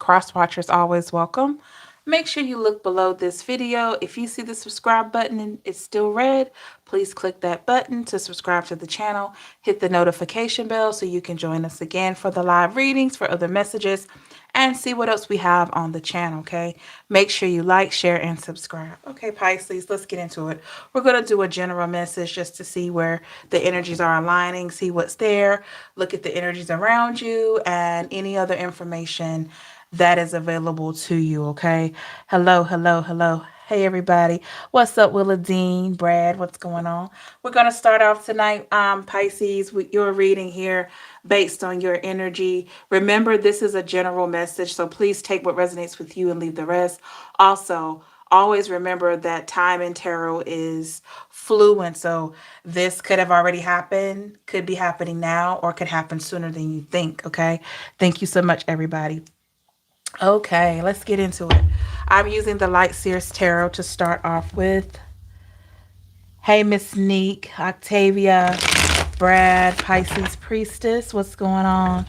Cross watchers always welcome. Make sure you look below this video. If you see the subscribe button and it's still red, please click that button to subscribe to the channel. Hit the notification bell so you can join us again for the live readings, for other messages, and see what else we have on the channel, okay? Make sure you like, share, and subscribe. Okay, Pisces, let's get into it. We're going to do a general message just to see where the energies are aligning, see what's there, look at the energies around you, and any other information that is available to you, okay? Hello, hello, hello. Hey, everybody. What's up, Willa Dean, Brad? What's going on? We're going to start off tonight, Pisces, with your reading here based on your energy. Remember, this is a general message, so please take what resonates with you and leave the rest. Also, always remember that time in tarot is fluent, so this could have already happened, could be happening now, or could happen sooner than you think, okay? Thank you so much, everybody. Okay, let's get into it. I'm using the Light Seers Tarot to start off with. Hey, Miss Neek, Octavia, Brad, Pisces Priestess, what's going on?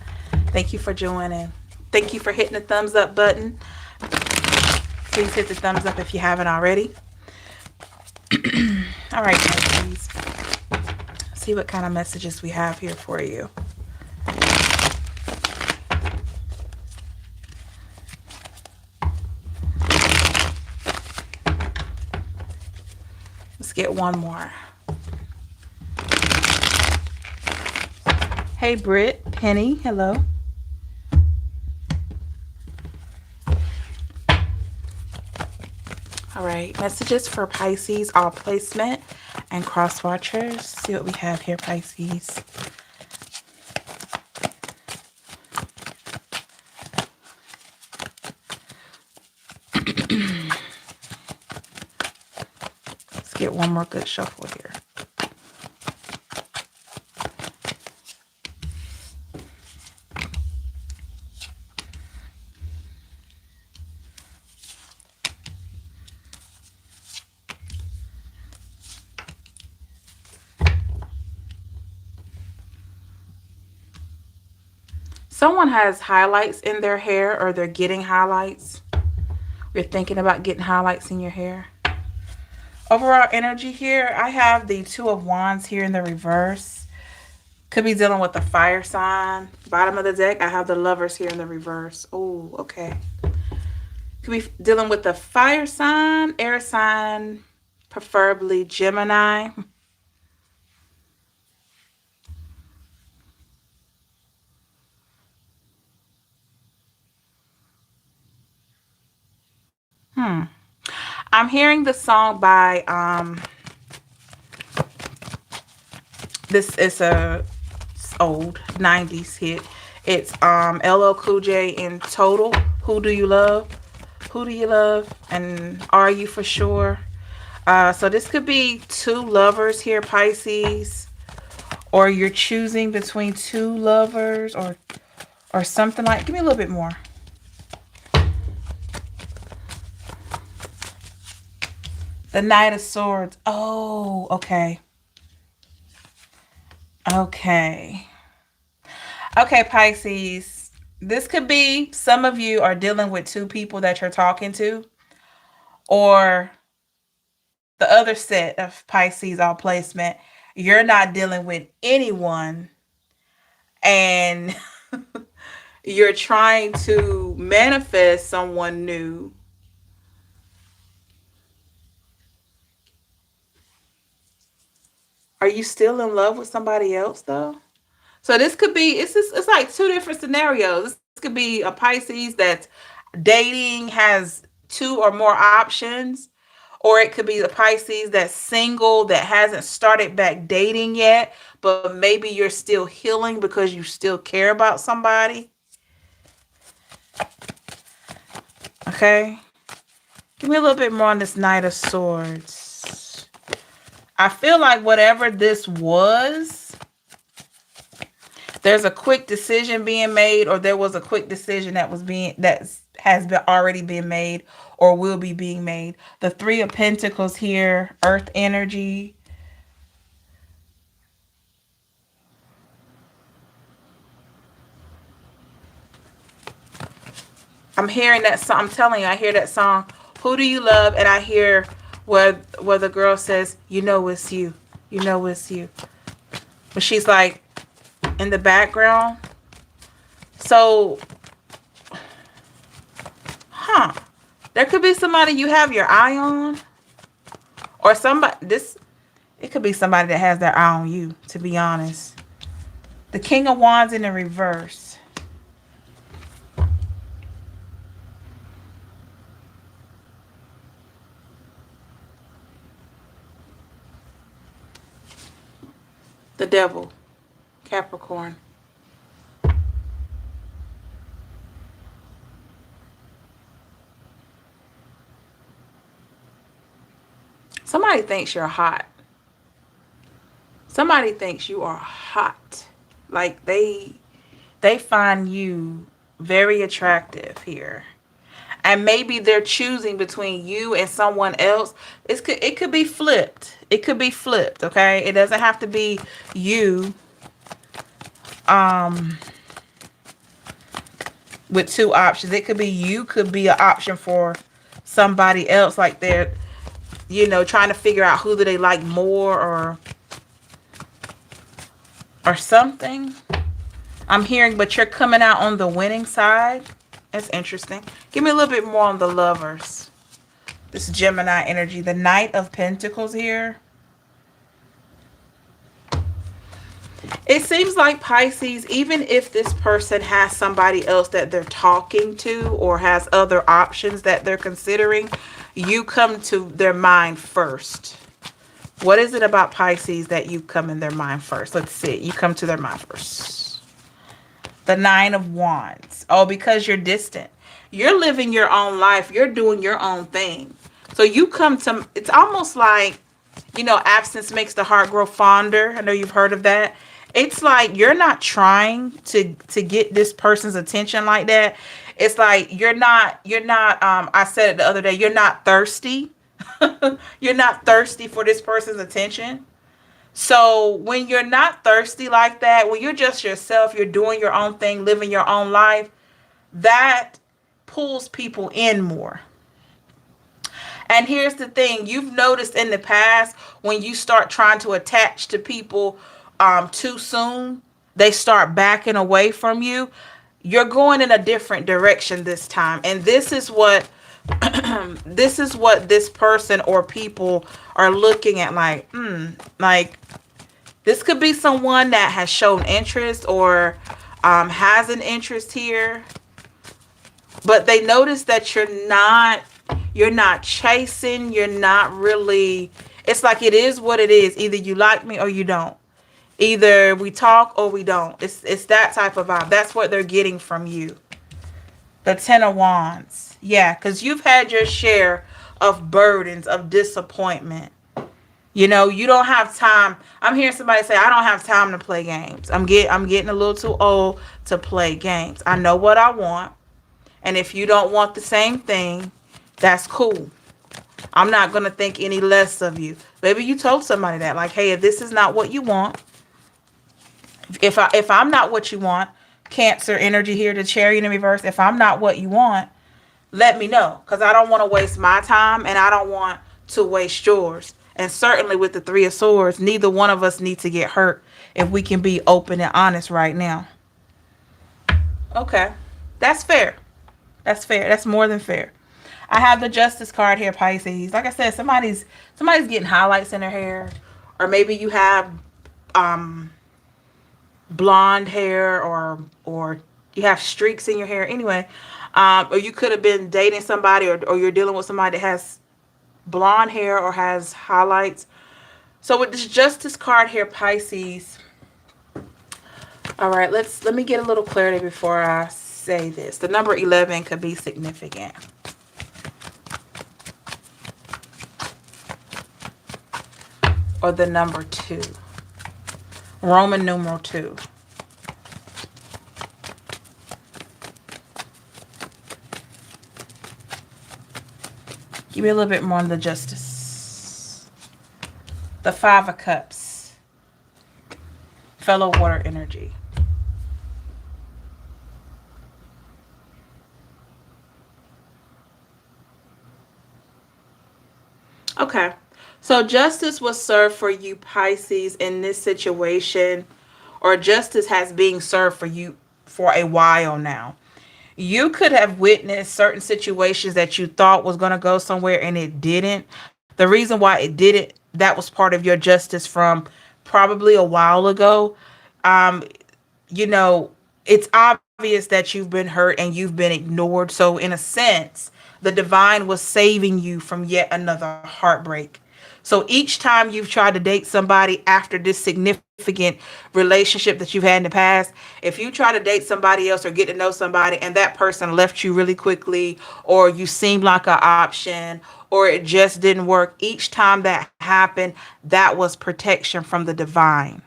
Thank you for joining. Thank you for hitting the thumbs up button. Please hit the thumbs up if you haven't already. All right, Pisces. See what kind of messages we have here for you. Let's get one more. Hey, Britt, Penny, hello. All right, messages for Pisces, all placement and cross watchers. See what we have here, Pisces. Let's get one more good shuffle here. Someone has highlights in their hair, or they're getting highlights. You're thinking about getting highlights in your hair. Overall energy here, I have the Two of Wands here in the reverse. Could be dealing with the fire sign. Bottom of the deck, I have the Lovers here in the reverse. Oh, okay. Could be dealing with the fire sign, air sign, preferably Gemini. I'm hearing the song by this is a old 90s hit. It's LL Cool J in Total. Who do you love? Who do you love? And are you for sure? So this could be two lovers here, Pisces, or you're choosing between two lovers, or something like. Give me a little bit more. The Knight of Swords. Oh, okay. Okay. Okay, Pisces. This could be some of you are dealing with two people that you're talking to, or the other set of Pisces all placement, you're not dealing with anyone, and you're trying to manifest someone new. Are you still in love with somebody else though? So this could be, it's like two different scenarios. This could be a Pisces that's dating, has two or more options, or it could be the Pisces that's single, that hasn't started back dating yet, but maybe you're still healing because you still care about somebody. Okay. Give me a little bit more on this Knight of Swords. I feel like whatever this was, there's a quick decision being made, or there was a quick decision that has been already been made or will be being made. The Three of Pentacles here, earth energy. I'm hearing that song. I'm telling you, I hear that song, Who Do You Love? And I hear where the girl says, you know it's you. You know it's you. But she's like in the background. So, there could be somebody you have your eye on. Or somebody, it could be somebody that has their eye on you, to be honest. The King of Wands in the reverse. The Devil, Capricorn. Somebody thinks you're hot. Somebody thinks you are hot. Like they find you very attractive here. And maybe they're choosing between you and someone else. It could be flipped. It could be flipped, okay? It doesn't have to be you with two options. It could be you could be an option for somebody else, like they're, you know, trying to figure out who do they like more or something. I'm hearing, but you're coming out on the winning side. That's interesting. Give me a little bit more on the Lovers. This Gemini energy. The Knight of Pentacles here. It seems like Pisces, even if this person has somebody else that they're talking to or has other options that they're considering, you come to their mind first. What is it about Pisces that you come in their mind first? Let's see. You come to their mind first. The Nine of Wands. Oh, because you're distant. You're living your own life. You're doing your own thing. So you come to, it's almost like, you know, absence makes the heart grow fonder. I know you've heard of that. It's like you're not trying to get this person's attention like that. It's like you're not I said it the other day, you're not thirsty. You're not thirsty for this person's attention. So when you're not thirsty like that, when you're just yourself, you're doing your own thing, living your own life, that pulls people in more. And here's the thing, you've noticed in the past when you start trying to attach to people too soon, they start backing away from you. You're going in a different direction this time. And this is what this person or people are looking at, like, like this could be someone that has shown interest or has an interest here. But they notice that you're not chasing, you're not really, it's like it is what it is. Either you like me or you don't. Either we talk or we don't. It's that type of vibe. That's what they're getting from you. The Ten of Wands. Yeah, because you've had your share of burdens, of disappointment. You know, you don't have time. I'm hearing somebody say, I don't have time to play games. I'm getting a little too old to play games. I know what I want. And if you don't want the same thing, that's cool. I'm not going to think any less of you. Maybe you told somebody that, like, hey, if this is not what you want, if I'm not what you want, Cancer energy here, the Chariot in reverse, if I'm not what you want, let me know. Because I don't want to waste my time and I don't want to waste yours. And certainly with the Three of Swords, neither one of us need to get hurt if we can be open and honest right now. Okay. That's fair. That's fair. That's more than fair. I have the Justice card here, Pisces. Like I said, somebody's getting highlights in their hair. Or maybe you have blonde hair or you have streaks in your hair. Anyway, or you could have been dating somebody or you're dealing with somebody that has blonde hair or has highlights. So with this Justice card here, Pisces. All right, let me get a little clarity before I say this. The number 11 could be significant. Or the number 2. Roman numeral 2. Give me a little bit more on the Justice. The Five of Cups. Fellow water energy. Okay. So justice was served for you, Pisces, in this situation, or justice has been served for you for a while now. You could have witnessed certain situations that you thought was going to go somewhere and it didn't. The reason why it didn't, that was part of your justice from probably a while ago. Um, you know, it's obvious that you've been hurt and you've been ignored. So, in a sense, the divine was saving you from yet another heartbreak. So, each time you've tried to date somebody after this significant relationship that you've had in the past, if you try to date somebody else or get to know somebody and that person left you really quickly, or you seemed like an option, or it just didn't work, each time that happened, that was protection from the divine.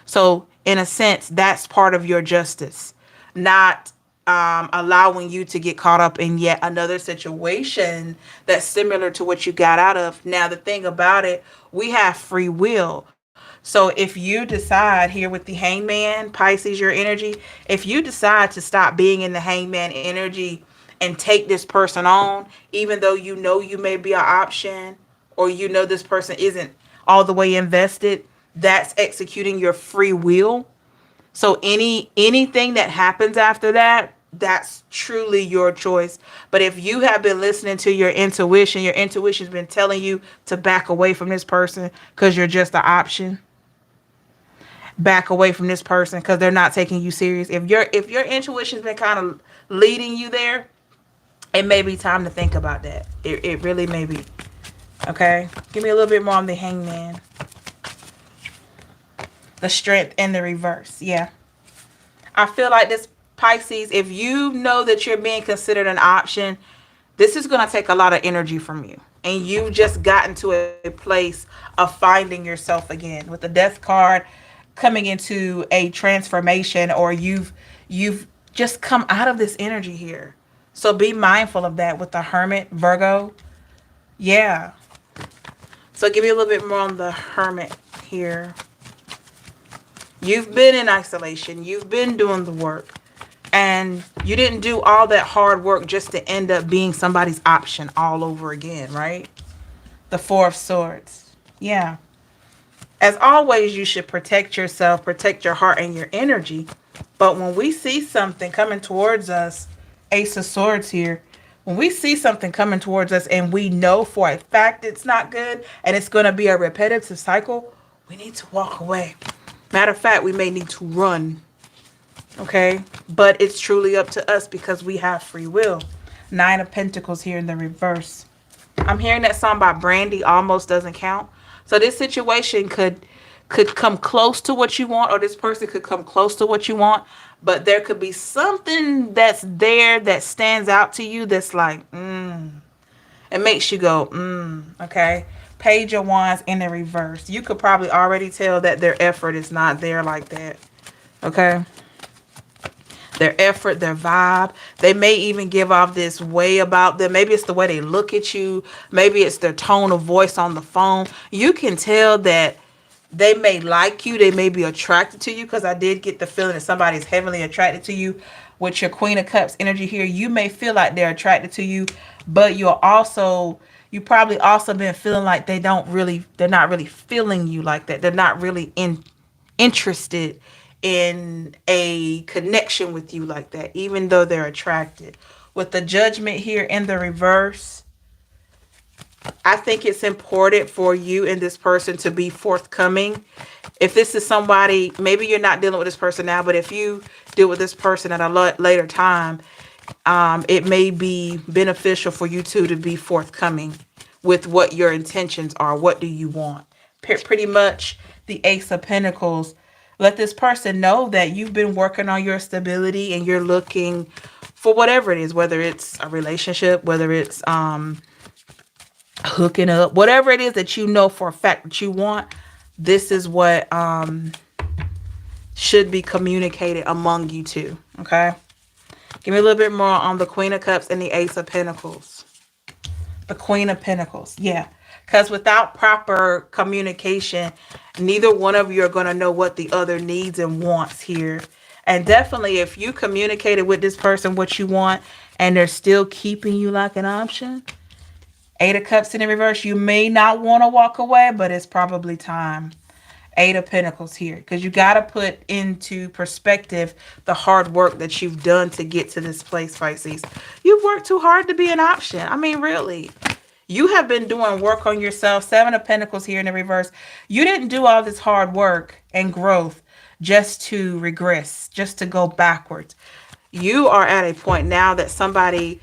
So, in a sense, that's part of your justice, not allowing you to get caught up in yet another situation that's similar to what you got out of. Now, the thing about it, we have free will. So, if you decide here with the hangman, Pisces, your energy, if you decide to stop being in the hangman energy and take this person on, even though you know you may be an option or you know this person isn't all the way invested, that's executing your free will. So anything that happens after that, that's truly your choice. But if you have been listening to your intuition's been telling you to back away from this person because you're just an option, back away from this person because they're not taking you serious. If your intuition's been kind of leading you there, it may be time to think about that. It really may be. Okay? Give me a little bit more on the hangman. The strength and the reverse. Yeah. I feel like this, Pisces, if you know that you're being considered an option, this is going to take a lot of energy from you. And you've just gotten to a place of finding yourself again with the death card coming into a transformation, or you've just come out of this energy here. So be mindful of that with the Hermit, Virgo. Yeah. So give me a little bit more on the Hermit here. You've been in isolation. You've been doing the work. And you didn't do all that hard work just to end up being somebody's option all over again, right? The Four of Swords. Yeah. As always, you should protect yourself, protect your heart and your energy. But when we see something coming towards us, Ace of Swords here, when we see something coming towards us and we know for a fact it's not good and it's going to be a repetitive cycle, we need to walk away. Matter of fact, we may need to run. Okay? But it's truly up to us because we have free will. Nine of Pentacles here in the reverse. I'm hearing that song by Brandy, Almost Doesn't Count. So this situation could come close to what you want, or this person could come close to what you want, but there could be something that's there that stands out to you that's like, it makes you go, okay? Page of Wands in the reverse. You could probably already tell that their effort is not there like that, okay? Their effort, their vibe. They may even give off this way about them. Maybe it's the way they look at you. Maybe it's their tone of voice on the phone. You can tell that they may like you. They may be attracted to you, because I did get the feeling that somebody's heavily attracted to you. With your Queen of Cups energy here, you may feel like they're attracted to you, but you probably also been feeling like they're not really feeling you like that. They're not really interested in a connection with you like that, even though they're attracted. With the Judgment here in the reverse, I think it's important for you and this person to be forthcoming. If this is somebody, maybe you're not dealing with this person now, but if you deal with this person at a later time, it may be beneficial for you two to be forthcoming with what your intentions are. What do you want? Pretty much the Ace of Pentacles. Let this person know that you've been working on your stability and you're looking for whatever it is, whether it's a relationship, whether it's hooking up, whatever it is that you know for a fact that you want. This is what should be communicated among you two. Okay. Give me a little bit more on the Queen of Cups and the Ace of Pentacles. The Queen of Pentacles. Yeah. Because without proper communication, neither one of you are going to know what the other needs and wants here. And definitely, if you communicated with this person what you want and they're still keeping you like an option, Eight of Cups in the reverse. You may not want to walk away, but it's probably time. Eight of Pentacles here, because you got to put into perspective the hard work that you've done to get to this place, Pisces. You've worked too hard to be an option. I mean, really. You have been doing work on yourself. Seven of Pentacles here in the reverse. You didn't do all this hard work and growth just to regress, just to go backwards. You are at a point now that somebody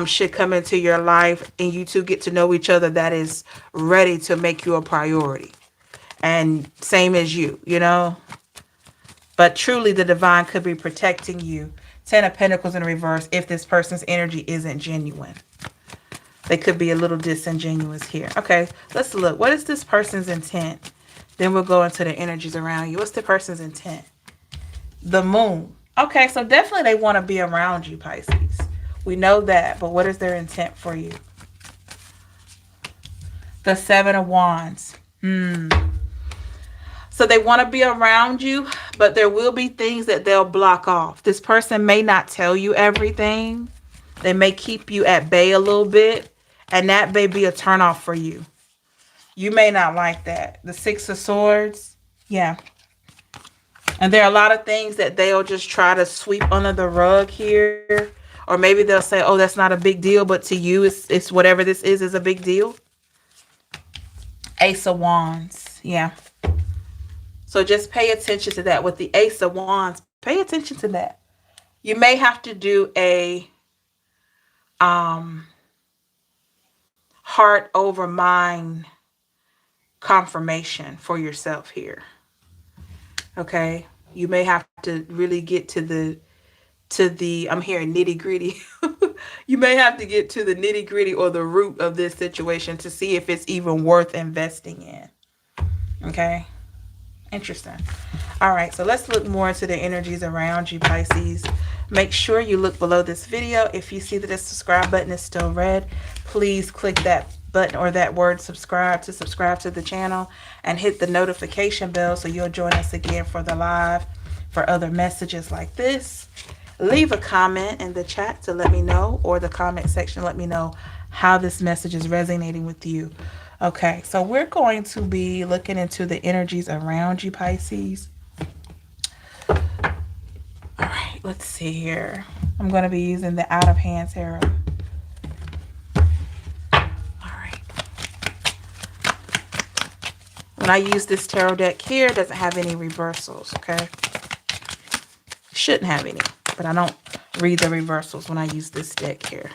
should come into your life and you two get to know each other that is ready to make you a priority. And same as you know. But truly the divine could be protecting you. Ten of Pentacles in reverse if this person's energy isn't genuine. They could be a little disingenuous here. Okay, let's look. What is this person's intent? Then we'll go into the energies around you. What's the person's intent? The moon. Okay, so definitely they want to be around you, Pisces. We know that, but what is their intent for you? The Seven of Wands. So they want to be around you, but there will be things that they'll block off. This person may not tell you everything. They may keep you at bay a little bit, and that may be a turnoff for you. You may not like that. The Six of Swords. Yeah. And there are a lot of things that they'll just try to sweep under the rug here. Or maybe they'll say, oh, that's not a big deal. But to you, it's whatever this is a big deal. Ace of Wands. Yeah. So just pay attention to that. With the Ace of Wands, pay attention to that. You may have to do a heart over mind confirmation for yourself here. Okay, you may have to really get to the I'm hearing nitty gritty. You may have to get to the nitty gritty or the root of this situation to see if it's even worth investing in. Okay, interesting. All right, so let's look more into the energies around you, Pisces. Make sure you look below this video. If you see that the subscribe button is still red, please click that button or that word subscribe to the channel and hit the notification bell so you'll join us again for the live for other messages like this. Leave a comment in the chat to let me know, or the comment section, let me know how this message is resonating with you. Okay, so we're going to be looking into the energies around you, Pisces. All right, let's see here. I'm going to be using the Out of Hand Tarot. When I use this tarot deck here, it doesn't have any reversals, okay? It shouldn't have any, but I don't read the reversals when I use this deck here.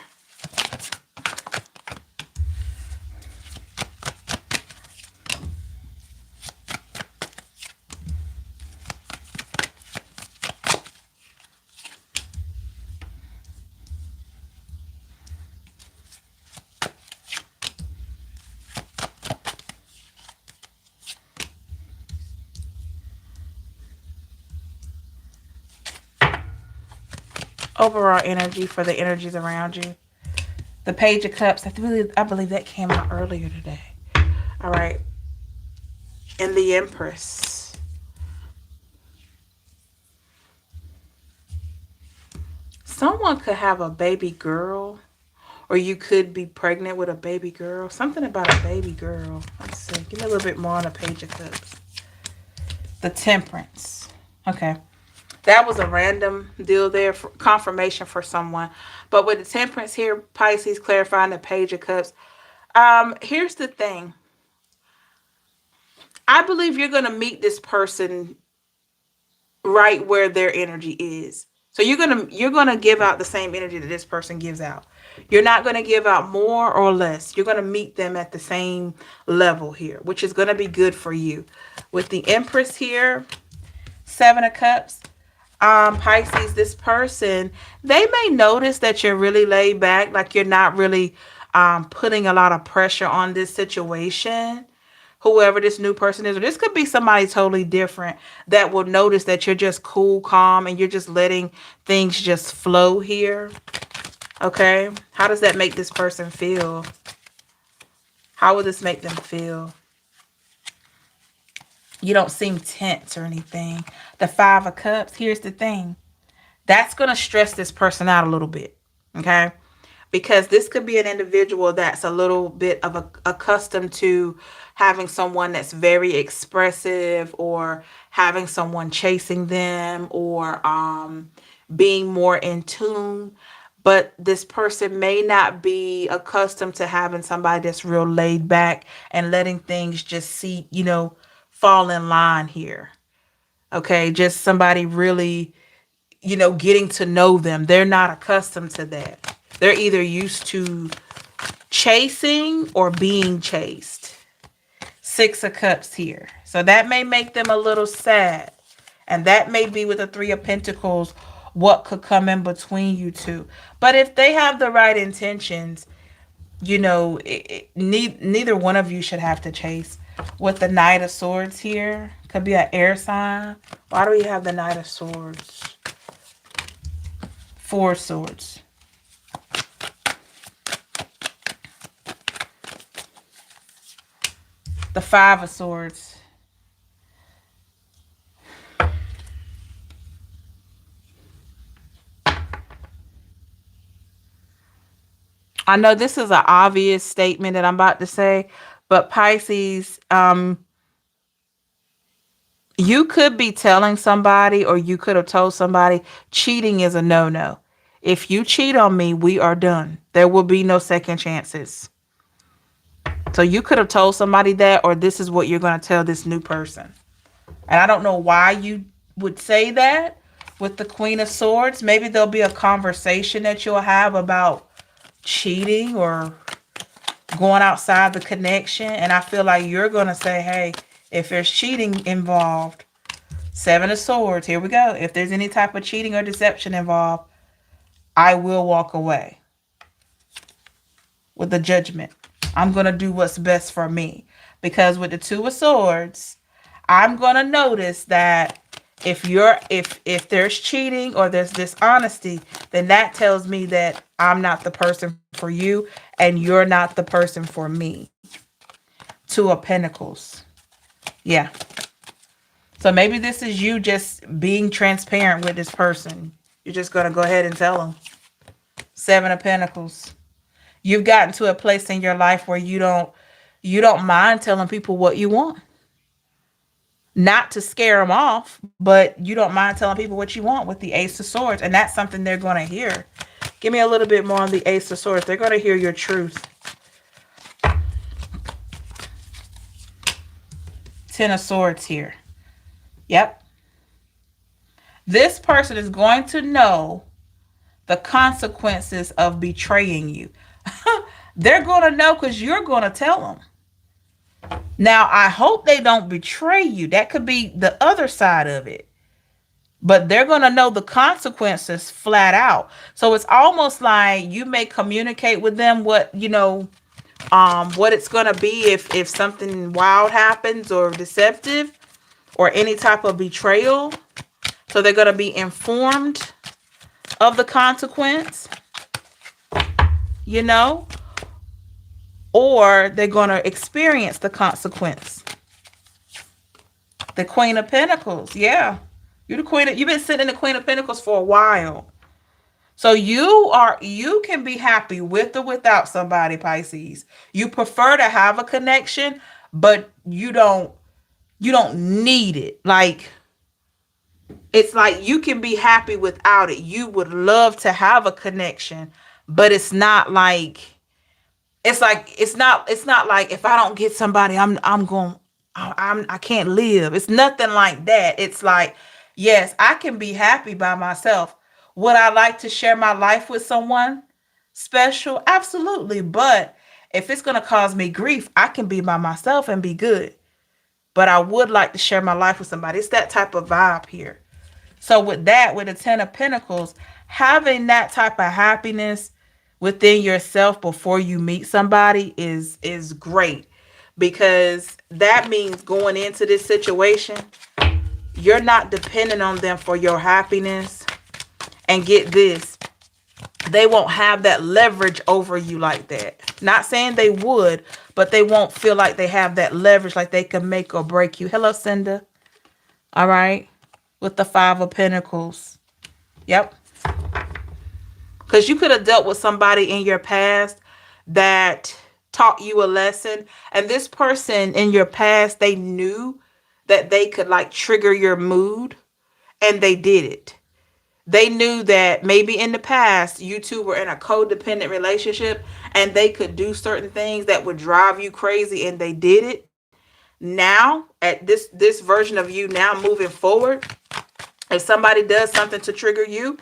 Overall energy for the energies around you. The Page of Cups, I believe that came out earlier today. All right. And the Empress. Someone could have a baby girl, or you could be pregnant with a baby girl. Something about a baby girl. Let's see. Give me a little bit more on the Page of Cups. The Temperance. Okay. That was a random deal there, for confirmation for someone. But with the Temperance here, Pisces, clarifying the Page of Cups. Here's the thing. I believe you're going to meet this person right where their energy is. So you're gonna give out the same energy that this person gives out. You're not going to give out more or less. You're going to meet them at the same level here, which is going to be good for you. With the Empress here, Seven of Cups. Pisces, this person, they may notice that you're really laid back, like you're not really putting a lot of pressure on this situation. Whoever this new person is, or this could be somebody totally different that will notice that you're just cool, calm, and you're just letting things just flow here. Okay, how does that make this person feel? How will this make them feel? You don't seem tense or anything. The Five of Cups, here's the thing. That's going to stress this person out a little bit, okay? because this could be an individual that's a little bit of accustomed to having someone that's very expressive, or having someone chasing them, or being more in tune. But this person may not be accustomed to having somebody that's real laid back and letting things just see, fall in line here. Okay, just somebody really, getting to know them. They're not accustomed to that. They're either used to chasing or being chased. Six of Cups here. So that may make them a little sad. And that may be with the Three of Pentacles what could come in between you two. But if they have the right intentions, neither one of you should have to chase. With the Knight of Swords here, could be an air sign. Why do we have the Knight of Swords? Four of Swords. The Five of Swords. I know this is an obvious statement that I'm about to say, but Pisces, you could be telling somebody, or you could have told somebody, cheating is a no-no. If you cheat on me, we are done. There will be no second chances. So you could have told somebody that, or this is what you're going to tell this new person. And I don't know why you would say that with the Queen of Swords. Maybe there'll be a conversation that you'll have about cheating or going outside the connection. And I feel like you're going to say, hey, if there's cheating involved, Seven of Swords, here we go. If there's any type of cheating or deception involved, I will walk away with the Judgment. I'm going to do what's best for me. Because with the Two of Swords, I'm going to notice that if there's cheating or there's dishonesty, then that tells me that I'm not the person for you and you're not the person for me. Two of Pentacles. Yeah. So maybe this is you just being transparent with this person. You're just going to go ahead and tell them. Seven of Pentacles. You've gotten to a place in your life where you don't mind telling people what you want. Not to scare them off, but you don't mind telling people what you want with the Ace of Swords. And that's something they're going to hear. Give me a little bit more on the Ace of Swords. They're going to hear your truth. Ten of Swords here. Yep. This person is going to know the consequences of betraying you. They're going to know because you're going to tell them. Now, I hope they don't betray you. That could be the other side of it. But they're going to know the consequences flat out. So it's almost like you may communicate with them what it's going to be if something wild happens or deceptive or any type of betrayal. So they're going to be informed of the consequence, or they're going to experience the consequence. The Queen of Pentacles. Yeah. You've been sitting in the Queen of Pentacles for a while. So you can be happy with or without somebody, Pisces. You prefer to have a connection, but you don't need it. Like, it's like you can be happy without it. You would love to have a connection, but it's not like it's not like if I don't get somebody, I can't live. It's nothing like that. It's like, yes, I can be happy by myself. Would I like to share my life with someone special? Absolutely. But if it's going to cause me grief, I can be by myself and be good. But I would like to share my life with somebody. It's that type of vibe here. So with the Ten of Pentacles, having that type of happiness within yourself before you meet somebody is great, because that means going into this situation, you're not dependent on them for your happiness. And get this, they won't have that leverage over you like that. Not saying they would, but they won't feel like they have that leverage, like they can make or break you. Hello, Cinda. All right. With the Five of Pentacles. Yep. Because you could have dealt with somebody in your past that taught you a lesson. And this person in your past, they knew that they could like trigger your mood, and they did it. They knew that maybe in the past you two were in a codependent relationship and they could do certain things that would drive you crazy, and they did it. Now, at this version of you now moving forward, if somebody does something to trigger you,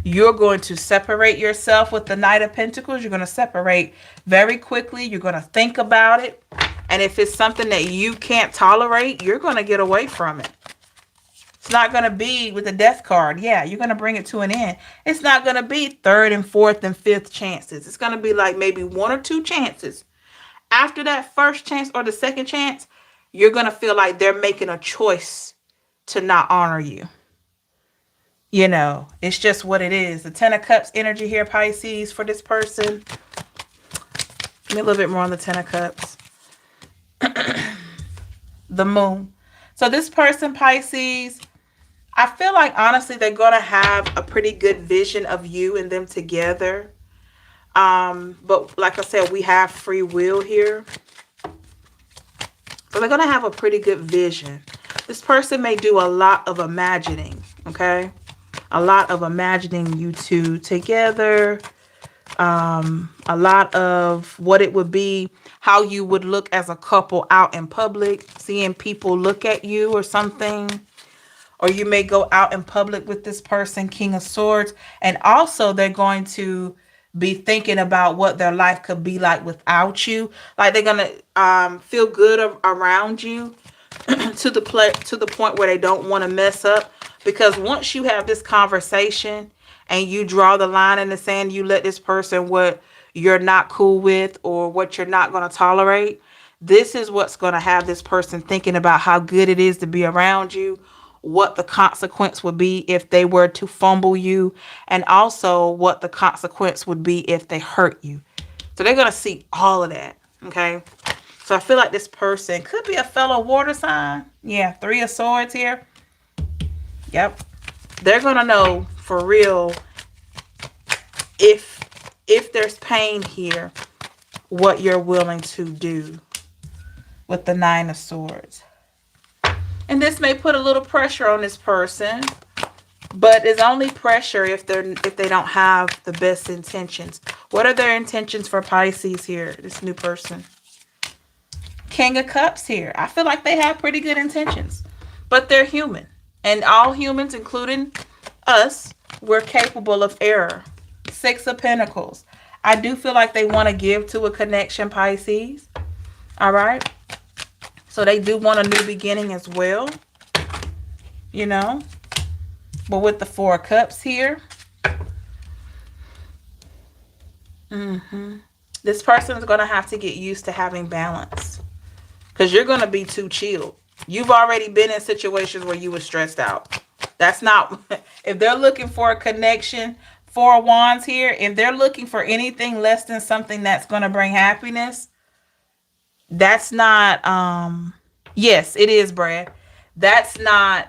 you're going to separate yourself with the Knight of Pentacles. You're going to separate very quickly. You're going to think about it. And if it's something that you can't tolerate, you're going to get away from it. It's not going to be with the Death card. Yeah, you're going to bring it to an end. It's not going to be third and fourth and fifth chances. It's going to be like maybe one or two chances. After that first chance or the second chance, you're going to feel like they're making a choice to not honor you. You know, it's just what it is. The Ten of Cups energy here, Pisces, for this person. Give me a little bit more on the Ten of Cups. The Moon. So this person, Pisces, I feel like, honestly, they're going to have a pretty good vision of you and them together. But like I said, we have free will here. So they're going to have a pretty good vision. This person may do a lot of imagining, okay? A lot of imagining you two together. A lot of what it would be, how you would look as a couple out in public, seeing people look at you or something. Or you may go out in public with this person, King of Swords. And also they're going to be thinking about what their life could be like without you. Like they're going to feel good around you to the point where they don't want to mess up. Because once you have this conversation and you draw the line in the sand, you let this person what you're not cool with or what you're not going to tolerate. This is what's going to have this person thinking about how good it is to be around you, what the consequence would be if they were to fumble you, and also what the consequence would be if they hurt you. So they're going to see all of that, okay? So I feel like this person could be a fellow water sign. Yeah, Three of Swords here. Yep. They're going to know for real if there's pain here, what you're willing to do with the Nine of Swords. And this may put a little pressure on this person, but it's only pressure if they don't have the best intentions. What are their intentions for Pisces here, this new person? King of Cups here. I feel like they have pretty good intentions, but they're human. And all humans, including us, we're capable of error. Six of Pentacles. I do feel like they want to give to a connection, Pisces. All right. So they do want a new beginning as well. You know. But with the Four of Cups here. This person is going to have to get used to having balance. Because you're going to be too chilled. You've already been in situations where you were stressed out. That's not, if they're looking for a connection, Four of Wands here, if they're looking for anything less than something that's going to bring happiness, that's not, yes, it is, Brad. That's not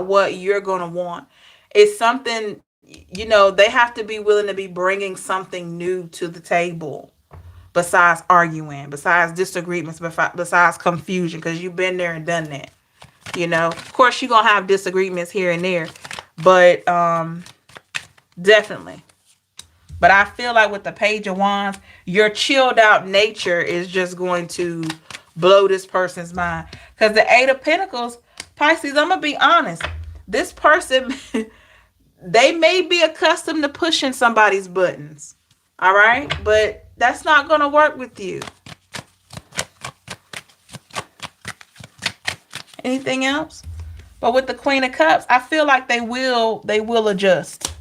what you're going to want. It's something, you know, they have to be willing to be bringing something new to the table. Besides arguing, besides disagreements, besides confusion, because you've been there and done that. You know, of course, you're going to have disagreements here and there, but definitely. But I feel like with the Page of Wands, your chilled out nature is just going to blow this person's mind. Because the Eight of Pentacles, Pisces, I'm going to be honest. This person, they may be accustomed to pushing somebody's buttons. All right? But that's not going to work with you. Anything else? But with the Queen of Cups, I feel like they will adjust.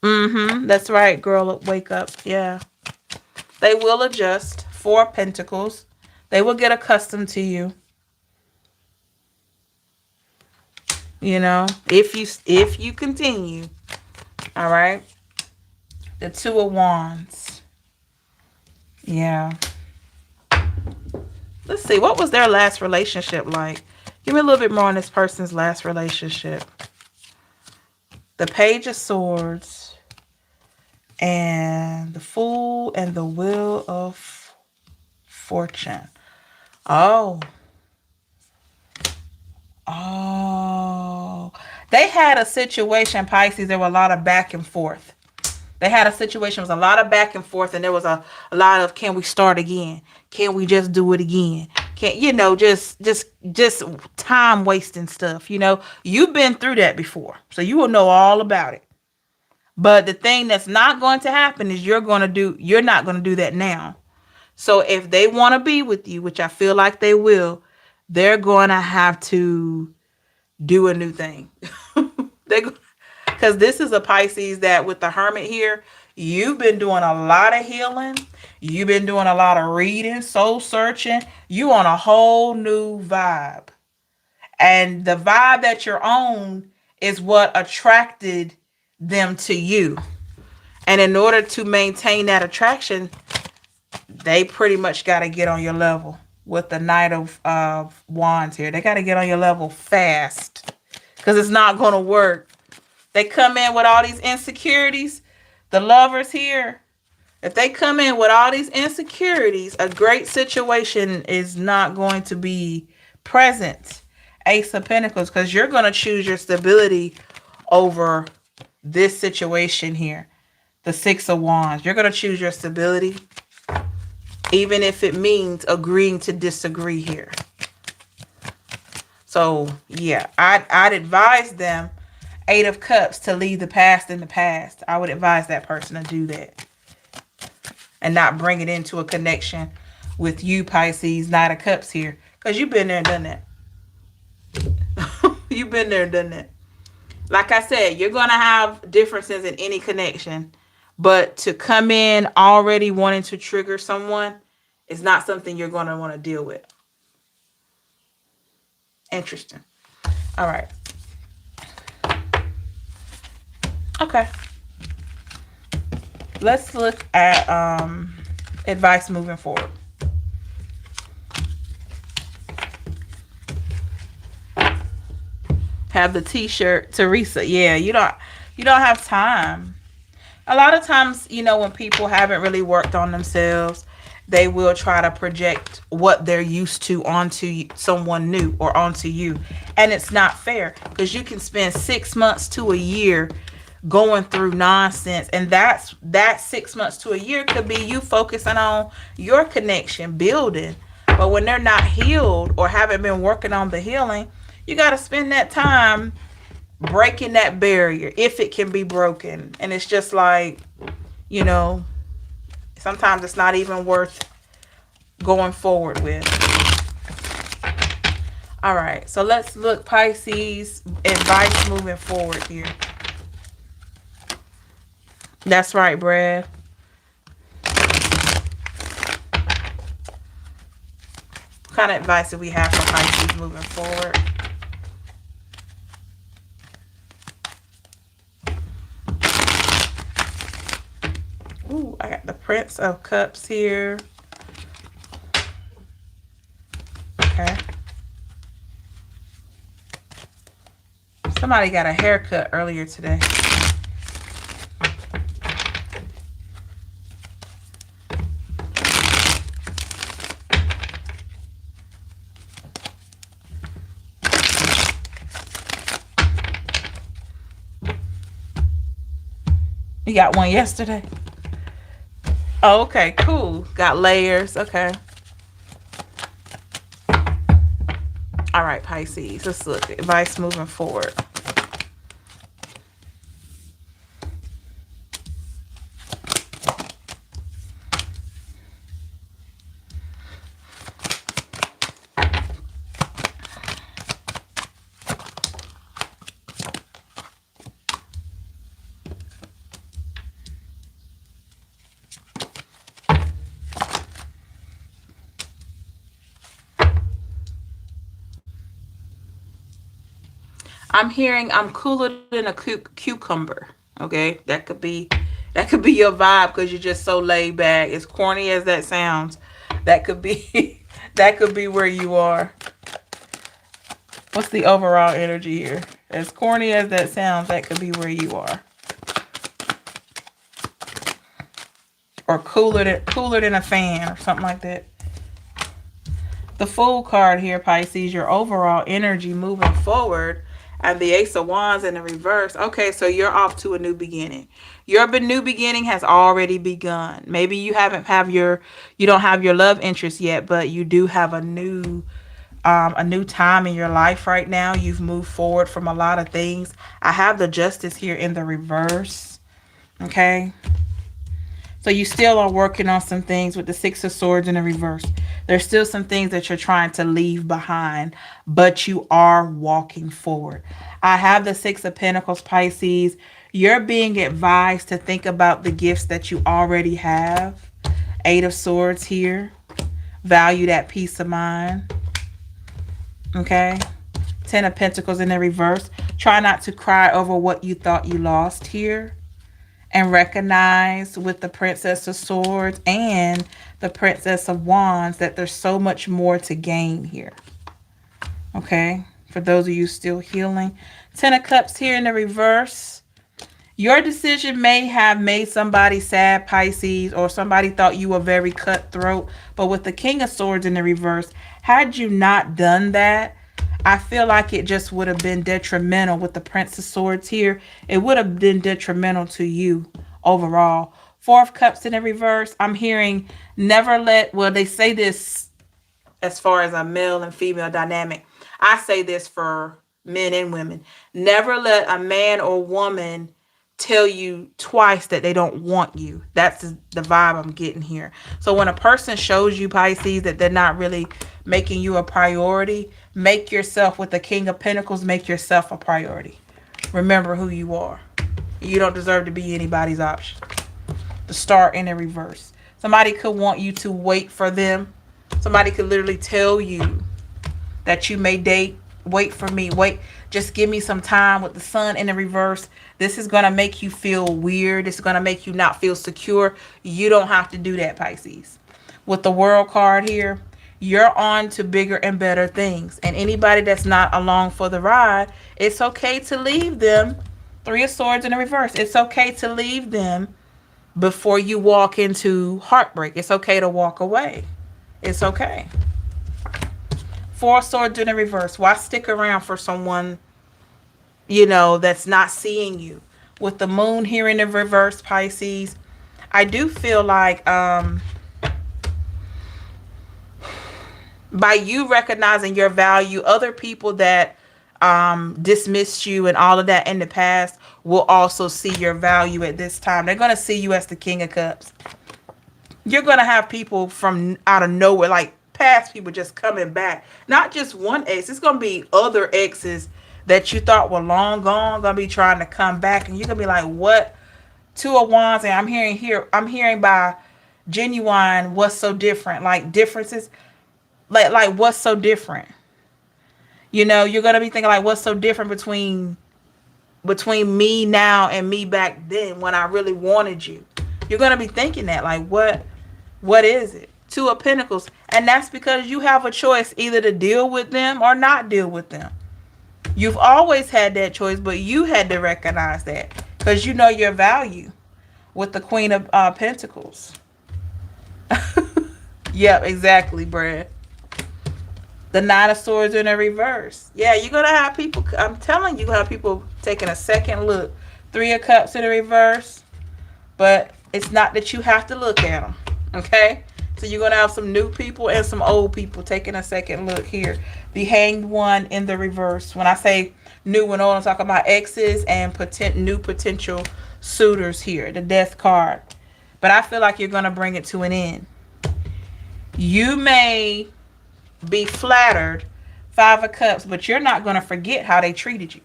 That's right, girl. Wake up. Yeah. They will adjust. Four of Pentacles. They will get accustomed to you. You know, if you continue. All right. The Two of Wands. Yeah. Let's see. What was their last relationship like? Give me a little bit more on this person's last relationship. the Page of Swords, and the Fool, and the Wheel of Fortune. Oh. Oh. They had a situation, Pisces. There were a lot of back and forth. They had a situation with a lot of back and forth, and there was a lot of, can we start again? Can we just do it again? Can just time wasting stuff. You've been through that before, so you will know all about it. But the thing that's not going to happen is you're not going to do that now. So if they want to be with you, which I feel like they will, they're going to have to do a new thing. Because this is a Pisces that with the Hermit here, you've been doing a lot of healing. You've been doing a lot of reading, soul searching. You on a whole new vibe. And the vibe that you're on is what attracted them to you. And in order to maintain that attraction, they pretty much got to get on your level. With the Knight of Wands here, they got to get on your level fast. Because it's not going to work. They come in with all these insecurities. The Lovers here, if they come in with all these insecurities, a great situation is not going to be present. Ace of Pentacles, because you're going to choose your stability over this situation here. The Six of Wands. You're going to choose your stability, even if it means agreeing to disagree here. So, yeah, I'd advise them, Eight of Cups, to leave the past in the past. I would advise that person to do that. And not bring it into a connection with you, Pisces, Knight of Cups here. Because you've been there and done that. You've been there and done that. Like I said, you're going to have differences in any connection. But to come in already wanting to trigger someone is not something you're going to want to deal with. Interesting. All right. Okay. Let's look at advice moving forward. Have the t-shirt, Teresa. Yeah, you don't have time. A lot of times, when people haven't really worked on themselves, they will try to project what they're used to onto someone new or onto you. And it's not fair, because you can spend 6 months to a year going through nonsense. And that 6 months to a year could be you focusing on your connection, building. But when they're not healed or haven't been working on the healing, you got to spend that time breaking that barrier, if it can be broken. And it's just like, sometimes it's not even worth going forward with. All right, so let's look, Pisces, advice moving forward here. That's right, Brad. What kind of advice do we have for Pisces moving forward? Ooh, I got the Prince of Cups here. Okay. Somebody got a haircut earlier today. You got one yesterday? Oh, okay, cool. Got layers. Okay. All right, Pisces. Let's look. Advice moving forward. I'm hearing I'm cooler than a cucumber. Okay, that could be your vibe, because you're just so laid back. As corny as that sounds, that could be that could be where you are. What's the overall energy here? As corny as that sounds, that could be where you are. Or cooler than a fan or something like that. The Fool card here, Pisces, your overall energy moving forward. And the Ace of Wands in the reverse. Okay, so you're off to a new beginning. Your new beginning has already begun. Maybe you don't have your love interest yet, but you do have a new time in your life right now. You've moved forward from a lot of things. I have the Justice here in the reverse. Okay. So you still are working on some things with the Six of Swords in the reverse. There's still some things that you're trying to leave behind, but you are walking forward. I have the Six of Pentacles, Pisces. You're being advised to think about the gifts that you already have. Eight of Swords here. Value that peace of mind. Okay. Ten of Pentacles in the reverse. Try not to cry over what you thought you lost here. And recognize with the Princess of Swords and the Princess of Wands that there's so much more to gain here. Okay. For those of you still healing. Ten of Cups here in the reverse. Your decision may have made somebody sad, Pisces, or somebody thought you were very cutthroat. But with the King of Swords in the reverse, had you not done that, I feel like it just would have been detrimental with the Prince of Swords here. It would have been detrimental to you overall. Four of Cups in the reverse. I'm hearing well, they say this as far as a male and female dynamic. I say this for men and women. Never let a man or woman tell you twice that they don't want you. That's the vibe I'm getting here. So when a person shows you, Pisces, that they're not really making you a priority, make yourself, with the King of Pentacles, make yourself a priority. Remember who you are. You don't deserve to be anybody's option. The Star in the reverse. Somebody could want you to wait for them. Somebody could literally tell you that you may date. Wait for me. Wait. Just give me some time. With the Sun in the reverse. This is going to make you feel weird. It's going to make you not feel secure. You don't have to do that, Pisces. With the World card here, you're on to bigger and better things. And anybody that's not along for the ride, it's okay to leave them. Three of Swords in the reverse. It's okay to leave them before you walk into heartbreak. It's okay to walk away. It's okay. Four of Swords in the reverse. Why stick around for someone, that's not seeing you? With the Moon here in the reverse, Pisces, I do feel like by you recognizing your value, other people that dismissed you and all of that in the past will also see your value at this time. They're going to see you as the King of Cups. You're going to have people from out of nowhere, like past people, just coming back. Not just one ex. It's going to be other exes that you thought were long gone, going to be trying to come back. And you're going to be like, what? Two of Wands. And I'm hearing by genuine, what's so different? Like differences. Like what's so different? You're going to be thinking like, what's so different between me now and me back then when I really wanted you? You're going to be thinking that, like, what is it? Two of Pentacles. And that's because you have a choice either to deal with them or not deal with them. You've always had that choice, but you had to recognize that because you know your value. With the Queen of Pentacles. Yep, exactly, Brad. The Nine of Swords in a reverse. Yeah, you're going to have people, I'm telling you, have people taking a second look. Three of Cups in a reverse. But it's not that you have to look at them. Okay? So you're going to have some new people and some old people taking a second look here. The Hanged One in the reverse. When I say new and old, I'm talking about exes and new potential suitors here. The Death card. But I feel like you're going to bring it to an end. You may be flattered, Five of Cups, but you're not going to forget how they treated you.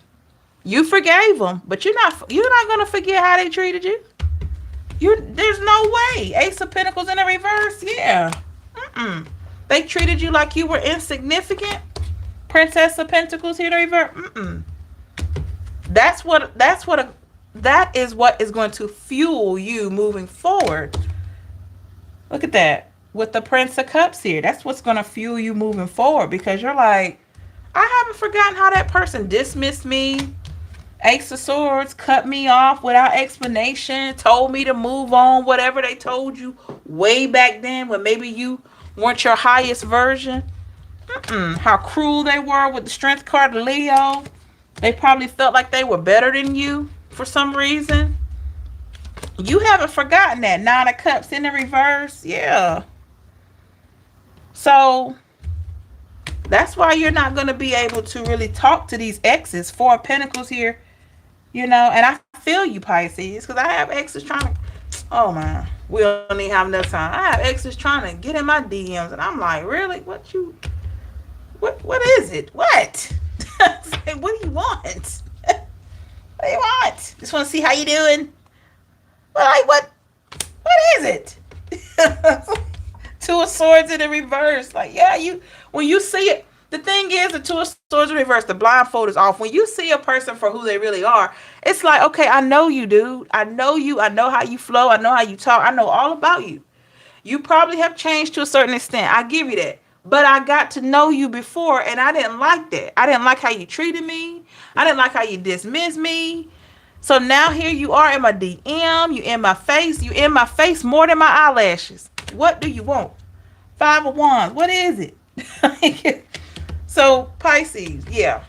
You forgave them, but you're not going to forget how they treated you. There's no way. Ace of Pentacles in the reverse. Yeah. They treated you like you were insignificant. Princess of Pentacles here in the reverse. That is what is going to fuel you moving forward. Look at that. With the Prince of Cups here. That's what's going to fuel you moving forward because you're like, I haven't forgotten how that person dismissed me. Ace of Swords cut me off without explanation, told me to move on, whatever they told you way back then when maybe you weren't your highest version. How cruel they were with the Strength card, Leo. They probably felt like they were better than you for some reason. You haven't forgotten that. Nine of Cups in the reverse. Yeah. So that's why you're not going to be able to really talk to these exes. Four of Pentacles here. You know, and I feel you, Pisces, because I have exes trying to, oh man, we don't even have enough time. I have exes trying to get in my DMs, and I'm like, really? What is it? What? What do you want? What do you want? Just want to see how you doing? Well, like, what is it? Two of Swords in the reverse. Like, yeah, when you see it, the thing is, the Two of Swords in reverse, the blindfold is off. When you see a person for who they really are, it's like, okay, I know you, dude. I know you. I know how you flow. I know how you talk. I know all about you. You probably have changed to a certain extent. I give you that. But I got to know you before, and I didn't like that. I didn't like how you treated me. I didn't like how you dismissed me. So now here you are in my DM. You in my face. You in my face more than my eyelashes. What do you want? Five of Wands. What is it? So, Pisces, yeah.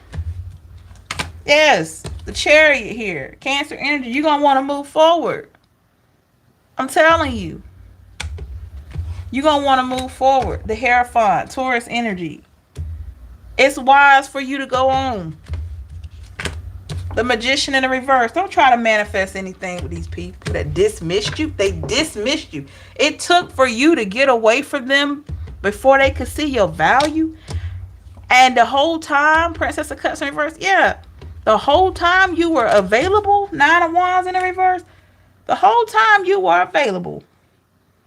Yes, the Chariot here. Cancer energy, you're going to want to move forward. I'm telling you. You're going to want to move forward. The Hierophant, Taurus energy. It's wise for you to go on. The Magician in the reverse. Don't try to manifest anything with these people that dismissed you. They dismissed you. It took for you to get away from them before they could see your value. And the whole time, Princess of Cups in reverse, yeah. The whole time you were available, Nine of Wands in the reverse, the whole time you were available.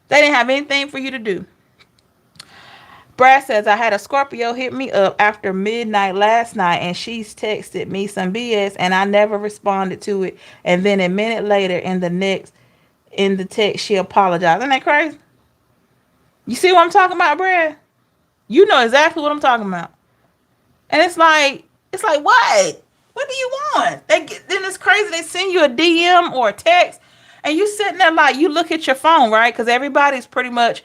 They didn't have anything for you to do. Brad says, I had a Scorpio hit me up after midnight last night, and she's texted me some BS, and I never responded to it. And then a minute later, in the text, she apologized. Isn't that crazy? You see what I'm talking about, Brad? You know exactly what I'm talking about. And it's like, what? What do you want? Then it's crazy. They send you a DM or a text, and you sitting there like, you look at your phone, right? Because everybody's pretty much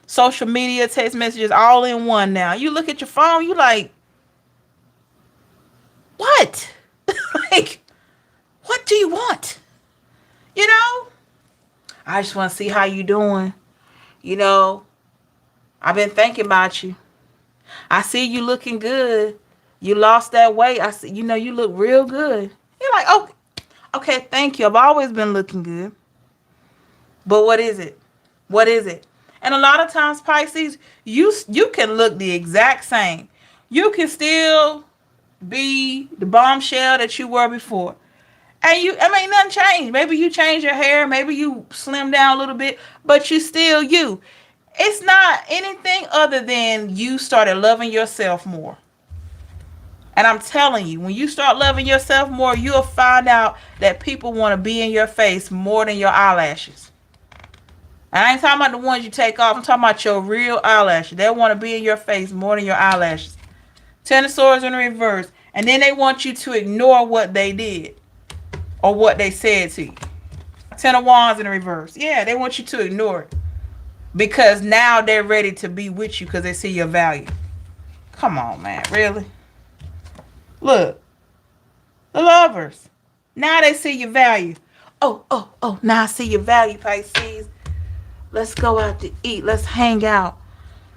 social media, text messages, all in one now. You look at your phone, you like, what? Like, what do you want? You know? I just want to see how you doing. You know, I've been thinking about you. I see you looking good. You lost that weight. I see, you look real good. You're like, oh, okay, thank you. I've always been looking good. But what is it? What is it? And a lot of times, Pisces, you can look the exact same. You can still be the bombshell that you were before. And nothing changed. Maybe you changed your hair. Maybe you slimmed down a little bit. But you still you. It's not anything other than you started loving yourself more. And I'm telling you, when you start loving yourself more, you'll find out that people want to be in your face more than your eyelashes. And I ain't talking about the ones you take off. I'm talking about your real eyelashes. They want to be in your face more than your eyelashes. Ten of Swords in reverse. And then they want you to ignore what they did or what they said to you. Ten of Wands in reverse. Yeah, they want you to ignore it. Because now they're ready to be with you because they see your value. Come on, man. Really? Look. The Lovers. Now they see your value. Oh. Now I see your value, Pisces. Let's go out to eat. Let's hang out.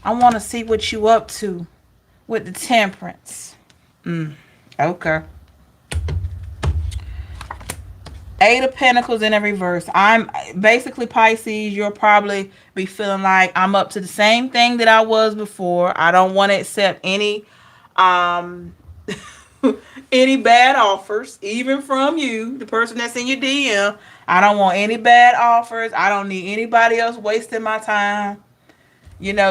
I want to see what you up to with the Temperance. Okay. Eight of Pentacles in a reverse. I'm basically, Pisces, you'll probably be feeling like I'm up to the same thing that I was before. I don't want to accept any any bad offers, even from you, the person that's in your DM. I don't want any bad offers. I don't need anybody else wasting my time.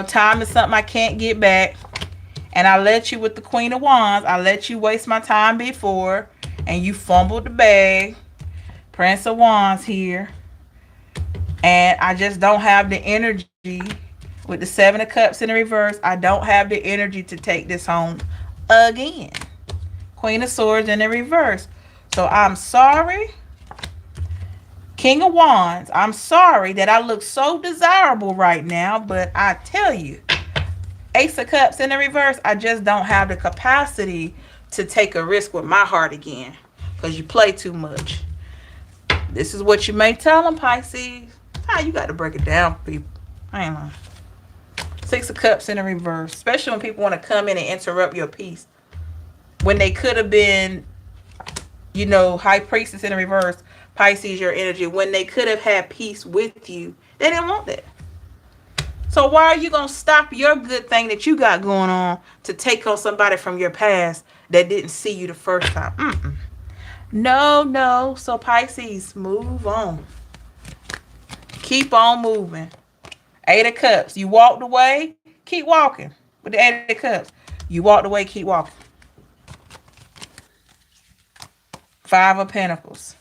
Time is something I can't get back. And I let you with the Queen of Wands. I let you waste my time before, and you fumbled the bag. Prince of Wands here. And I just don't have the energy with the Seven of Cups in the reverse. I don't have the energy to take this home again. Queen of Swords in the reverse. So I'm sorry. King of Wands, I'm sorry that I look so desirable right now, but I tell you, Ace of Cups in the reverse, I just don't have the capacity to take a risk with my heart again because you play too much. This is what you may tell them, Pisces. You got to break it down, people. I ain't lying. Six of Cups in the reverse, especially when people want to come in and interrupt your peace. When they could have been, High Priestess in the reverse, Pisces, your energy, when they could have had peace with you, they didn't want that. So why are you going to stop your good thing that you got going on to take on somebody from your past that didn't see you the first time? No, no. So Pisces, move on. Keep on moving. Eight of Cups. You walked away, keep walking. With the Eight of Cups. You walked away, keep walking. Five of Pentacles.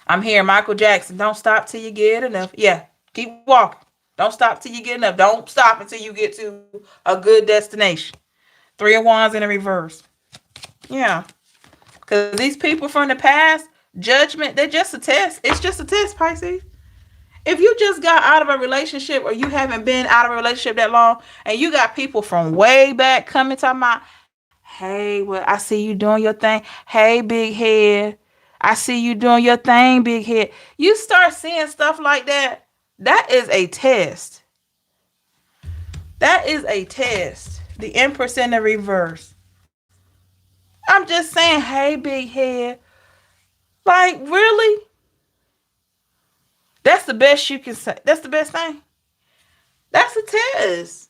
I'm here, Michael Jackson. Don't stop till you get enough. Yeah, keep walking. Don't stop till you get enough. Don't stop until you get to a good destination. Three of Wands in the reverse. Yeah. Because these people from the past, judgment, they're just a test. It's just a test, Pisces. If you just got out of a relationship or you haven't been out of a relationship that long and you got people from way back coming talking about, hey, well, I see you doing your thing. Hey, big head. I see you doing your thing, big head. You start seeing stuff like that. That is a test. That is a test. The Empress in the reverse. I'm just saying, hey, big head. Like, really? That's the best you can say. That's the best thing. That's a test.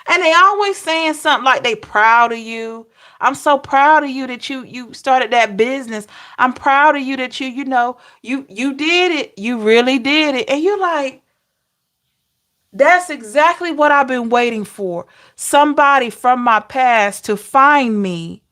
And they always saying something like they proud of you. I'm so proud of you that you started that business. I'm proud of you that you did it. You really did it. And you're like, that's exactly what I've been waiting for. Somebody from my past to find me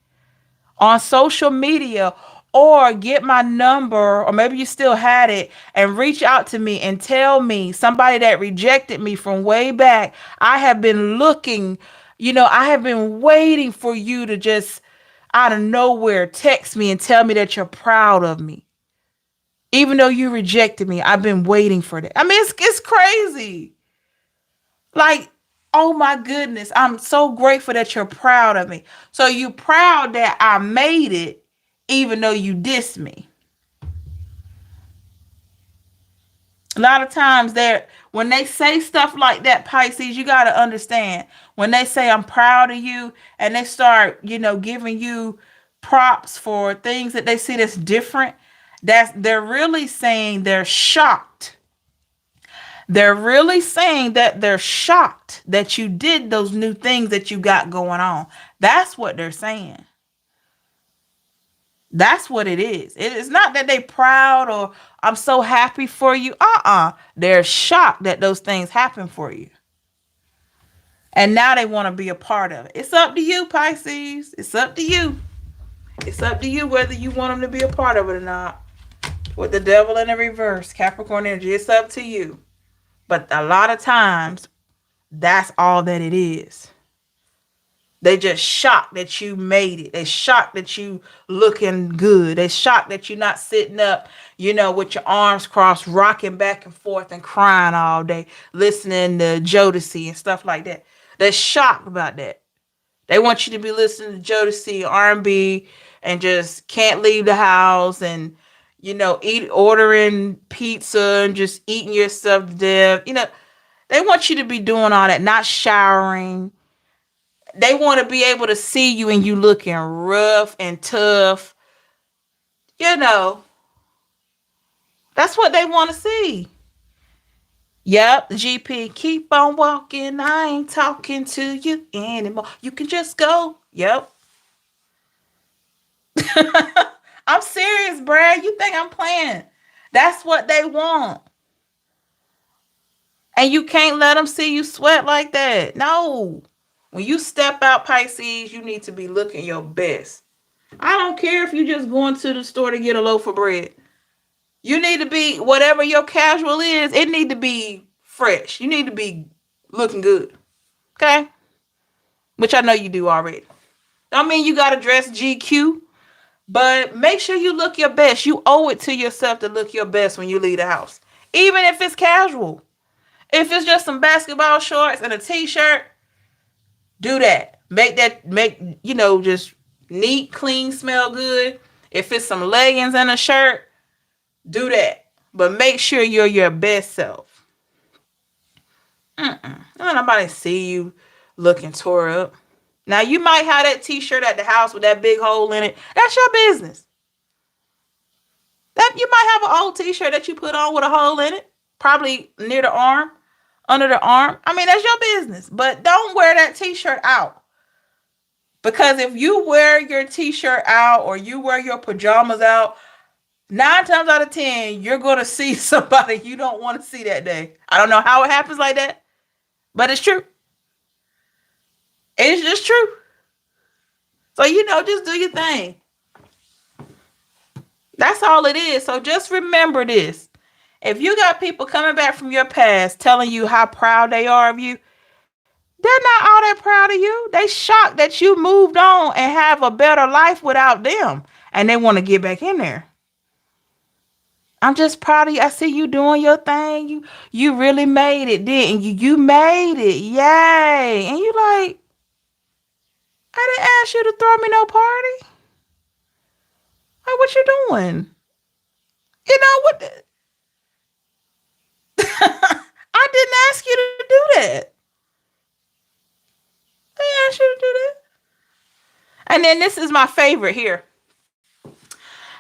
on social media or get my number, or maybe you still had it, and reach out to me and tell me, somebody that rejected me from way back, I have been looking, I have been waiting for you to just out of nowhere text me and tell me that you're proud of me. Even though you rejected me, I've been waiting for that. I mean, it's crazy. Like, oh my goodness, I'm so grateful that you're proud of me. So you proud that I made it, even though you dissed me. A lot of times when they say stuff like that, Pisces, you got to understand, when they say I'm proud of you and they start, giving you props for things that they see that's different, they're really saying they're shocked. They're really saying that they're shocked that you did those new things that you got going on. That's what they're saying. That's what it is. It is not that they proud or I'm so happy for you. They're shocked that those things happen for you. And now they want to be a part of it. It's up to you, Pisces. It's up to you. It's up to you whether you want them to be a part of it or not. With the Devil in the reverse, Capricorn energy, it's up to you. But a lot of times, that's all that it is. They just shocked that you made it. They shocked that you looking good. They shocked that you're not sitting up, with your arms crossed, rocking back and forth and crying all day, listening to Jodeci and stuff like that. They're shocked about that. They want you to be listening to Jodeci, R&B, and just can't leave the house and, ordering pizza and just eating yourself to death. They want you to be doing all that, not showering. They want to be able to see you and you looking rough and tough. That's what they want to see. Yep, GP, keep on walking. I ain't talking to you anymore. You can just go. Yep. I'm serious, Brad. You think I'm playing? That's what they want. And you can't let them see you sweat like that. No. When you step out, Pisces, you need to be looking your best. I don't care if you just going to the store to get a loaf of bread. You need to be, whatever your casual is, it need to be fresh. You need to be looking good. Okay? which I know you do already. Don't mean you got to dress GQ, but make sure you look your best. You owe it to yourself to look your best when you leave the house. Even if it's casual. If it's just some basketball shorts and a t-shirt, do that. Just neat, clean, smell good. If it's some leggings and a shirt, do that. But make sure you're your best self. Don't nobody see you looking tore up. Now, you might have that t-shirt at the house with that big hole in it. That's your business. That you might have an old t-shirt that you put on with a hole in it, probably near the arm, under the arm. I mean, that's your business. But don't wear that t-shirt out. Because if you wear your t-shirt out or you wear your pajamas out, 9 times out of 10, you're going to see somebody you don't want to see that day. I don't know how it happens like that, but it's true. It's just true. So, just do your thing. That's all it is. So just remember this. If you got people coming back from your past telling you how proud they are of you, they're not all that proud of you. They shocked that you moved on and have a better life without them. And they want to get back in there. I'm just proud of you. I see you doing your thing. You really made it, didn't you? You made it. Yay. And you like, I didn't ask you to throw me no party. Like, what you doing? You know what? I didn't ask you to do that. I didn't ask you to do that. And then this is my favorite here.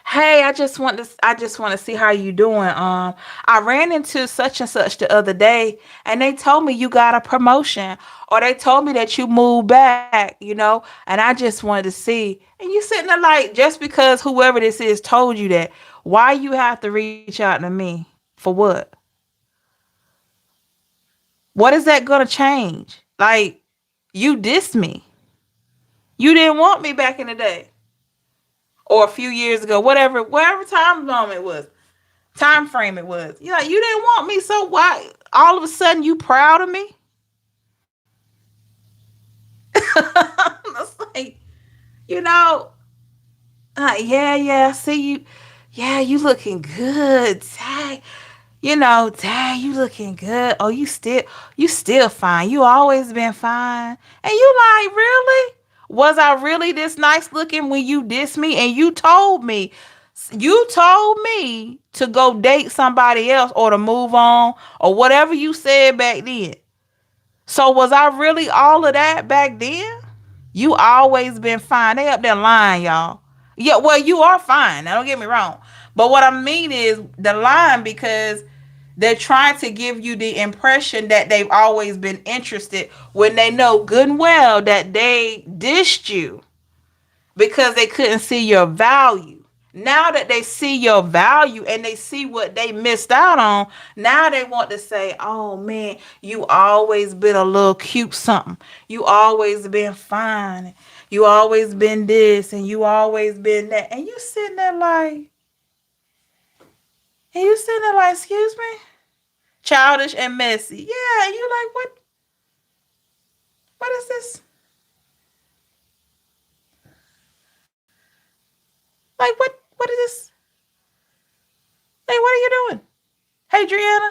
Hey, I just want to see how you doing. I ran into such and such the other day, and they told me you got a promotion, or they told me that you moved back, and I just wanted to see. And you sitting there like, just because whoever this is told you that, why you have to reach out to me? For what? What is that gonna change? Like, you dissed me. You didn't want me back in the day. Or a few years ago, whatever time frame it was. You didn't want me, so why all of a sudden you proud of me? It's like, you know, yeah, I see you. Yeah, you looking good. Dang, you looking good. Oh, you still fine. You always been fine. And you like, really? Was I really this nice looking when you dissed me? And you told me to go date somebody else or to move on or whatever you said back then. So was I really all of that back then? You always been fine. They up there lying, y'all. Yeah, well, you are fine. Now, don't get me wrong. But what I mean is the lying because they're trying to give you the impression that they've always been interested when they know good and well that they dissed you because they couldn't see your value. Now that they see your value and they see what they missed out on, now they want to say, oh man, you always been a little cute something. You always been fine. You always been this and you always been that. And you sitting there like, excuse me? Childish and messy. Yeah, you like, what is this? Like, what is this? Hey, what are you doing? Hey, Driana.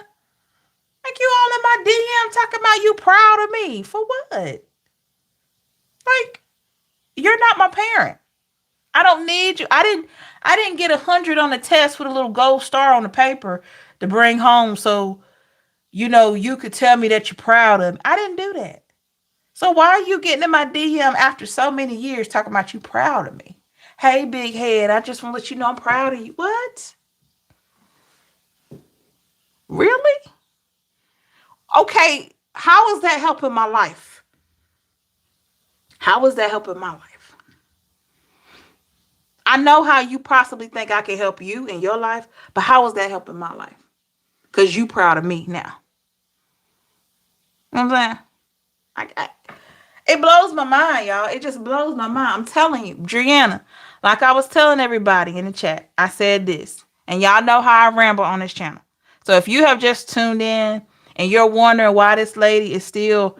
Like, you all in my DM talking about you proud of me. For what? Like, you're not my parent. I don't need you. I didn't get 100 on the test with a little gold star on the paper to bring home so you could tell me that you're proud of me. I didn't do that. So why are you getting in my DM after so many years talking about you proud of me? Hey, big head, I just want to let you know I'm proud of you. What? Really? Okay, how is that helping my life? How is that helping my life? I know how you possibly think I can help you in your life, but how is that helping my life? Because you proud of me now. You know what I'm saying? It blows my mind, y'all. It just blows my mind. I'm telling you, Driana, like I was telling everybody in the chat, I said this. And y'all know how I ramble on this channel. So if you have just tuned in and you're wondering why this lady is still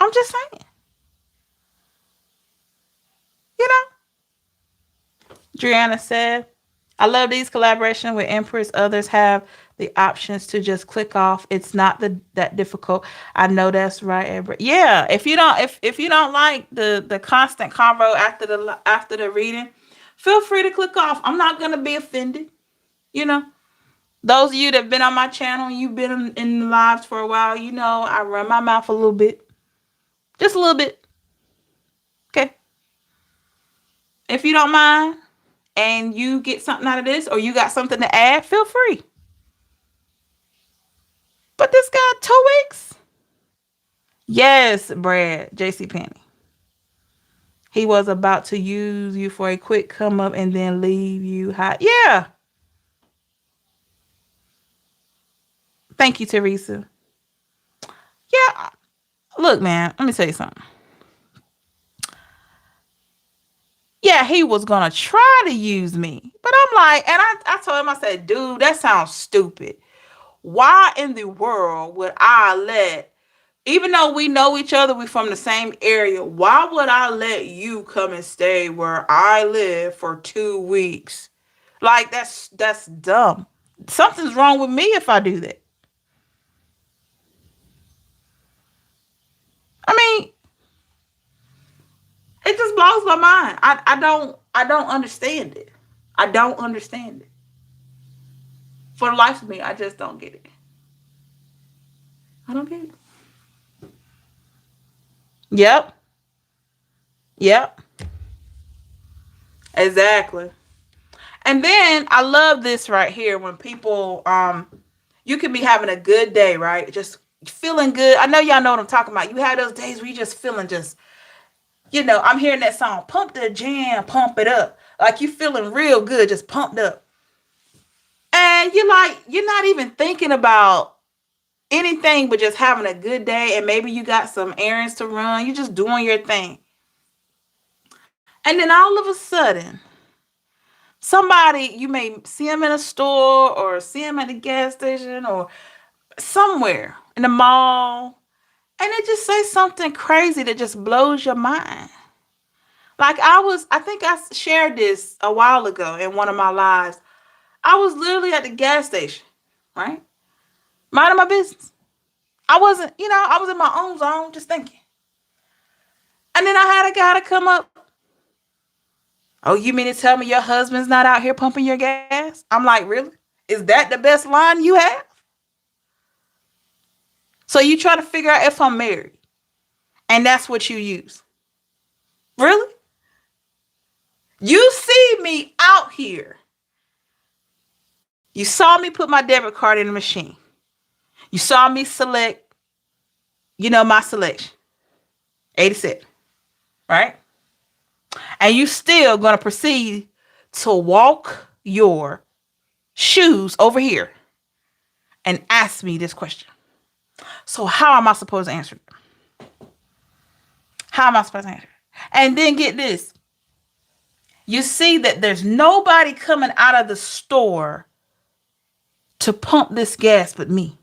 I'm just saying, you know. Driana said, I love these collaborations with Empress. Others have the options to just click off. It's not that difficult. I know that's right, Amber. Yeah, if you don't like the constant convo after the reading, feel free to click off. I'm not gonna be offended. You know, those of you that've been on my channel, you've been in the lives for a while. You know, I run my mouth a little bit, just a little bit. Okay, if you don't mind, and you get something out of this, or you got something to add, feel free. But this got 2 weeks. Yes, Brad, JC Penny. He was about to use you for a quick come up and then leave you hot. Yeah. Thank you, Teresa. Yeah. Look, man, let me tell you something. Yeah, he was gonna try to use me. But I'm like, and I told him, I said, dude, that sounds stupid. Why in the world would I let, even though we know each other, we from the same area, why would I let you come and stay where I live for 2 weeks? Like that's dumb. Something's wrong with me if I do that. I mean, it just blows my mind. I don't understand it. I don't understand it. For the life of me, I just don't get it. I don't get it. Yep. Yep. Exactly. And then I love this right here when people you can be having a good day, right? Just feeling good. I know y'all know what I'm talking about. You have those days where you just feeling just, I'm hearing that song, pump the jam, pump it up. Like you feeling real good, just pumped up. And you're not even thinking about anything but just having a good day, and maybe you got some errands to run. You're just doing your thing. And then all of a sudden, somebody, you may see them in a store or see them at a gas station or somewhere in the mall, and they just say something crazy that just blows your mind. Like I think I shared this a while ago in one of my lives. I was literally at the gas station, right? Minding my business. I wasn't, I was in my own zone just thinking. And then I had a guy to come up. Oh, you mean to tell me your husband's not out here pumping your gas? I'm like, really? Is that the best line you have? So you try to figure out if I'm married. And that's what you use. Really? You see me out here. You saw me put my debit card in the machine. You saw me select, my selection. 87. Right? And you still gonna proceed to walk your shoes over here and ask me this question. So how am I supposed to answer it? How am I supposed to answer it? And then get this. You see that there's nobody coming out of the store to pump this gas but me.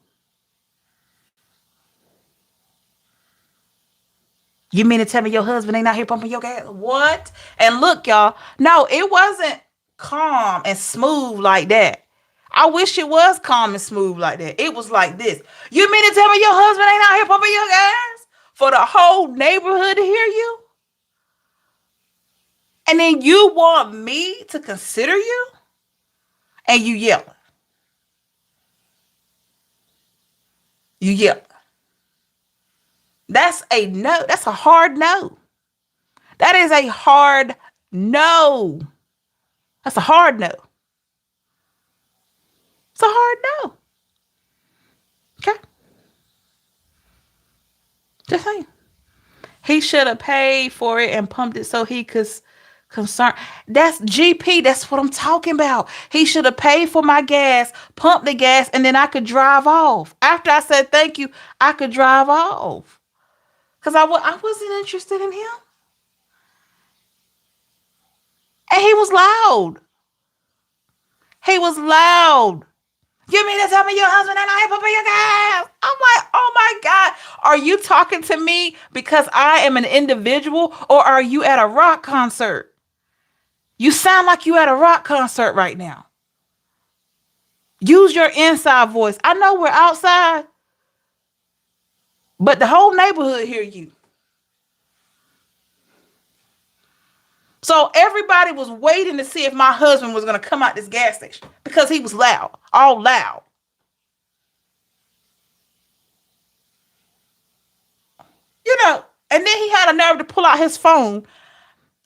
You mean to tell me your husband ain't out here pumping your gas? What? And look, y'all. No, it wasn't calm and smooth like that. I wish it was calm and smooth like that. It was like this. You mean to tell me your husband ain't out here pumping your gas? For the whole neighborhood to hear you? And then you want me to consider you? And you yell. You yell. That's a no. That's a hard no. That is a hard no. That's a hard no. It's a hard no. Okay. Just saying. He should have paid for it and pumped it so he could concern. That's GP. That's what I'm talking about. He should have paid for my gas, pumped the gas, and then I could drive off. After I said thank you, I could drive off. Because I wasn't interested in him. And he was loud. He was loud. You mean to tell me your husband and I pumping your gas? I'm like, oh my God. Are you talking to me because I am an individual, or are you at a rock concert? You sound like you at a rock concert right now. Use your inside voice. I know we're outside, but the whole neighborhood hear you. So everybody was waiting to see if my husband was going to come out this gas station because he was loud, all loud. You know, and then he had a nerve to pull out his phone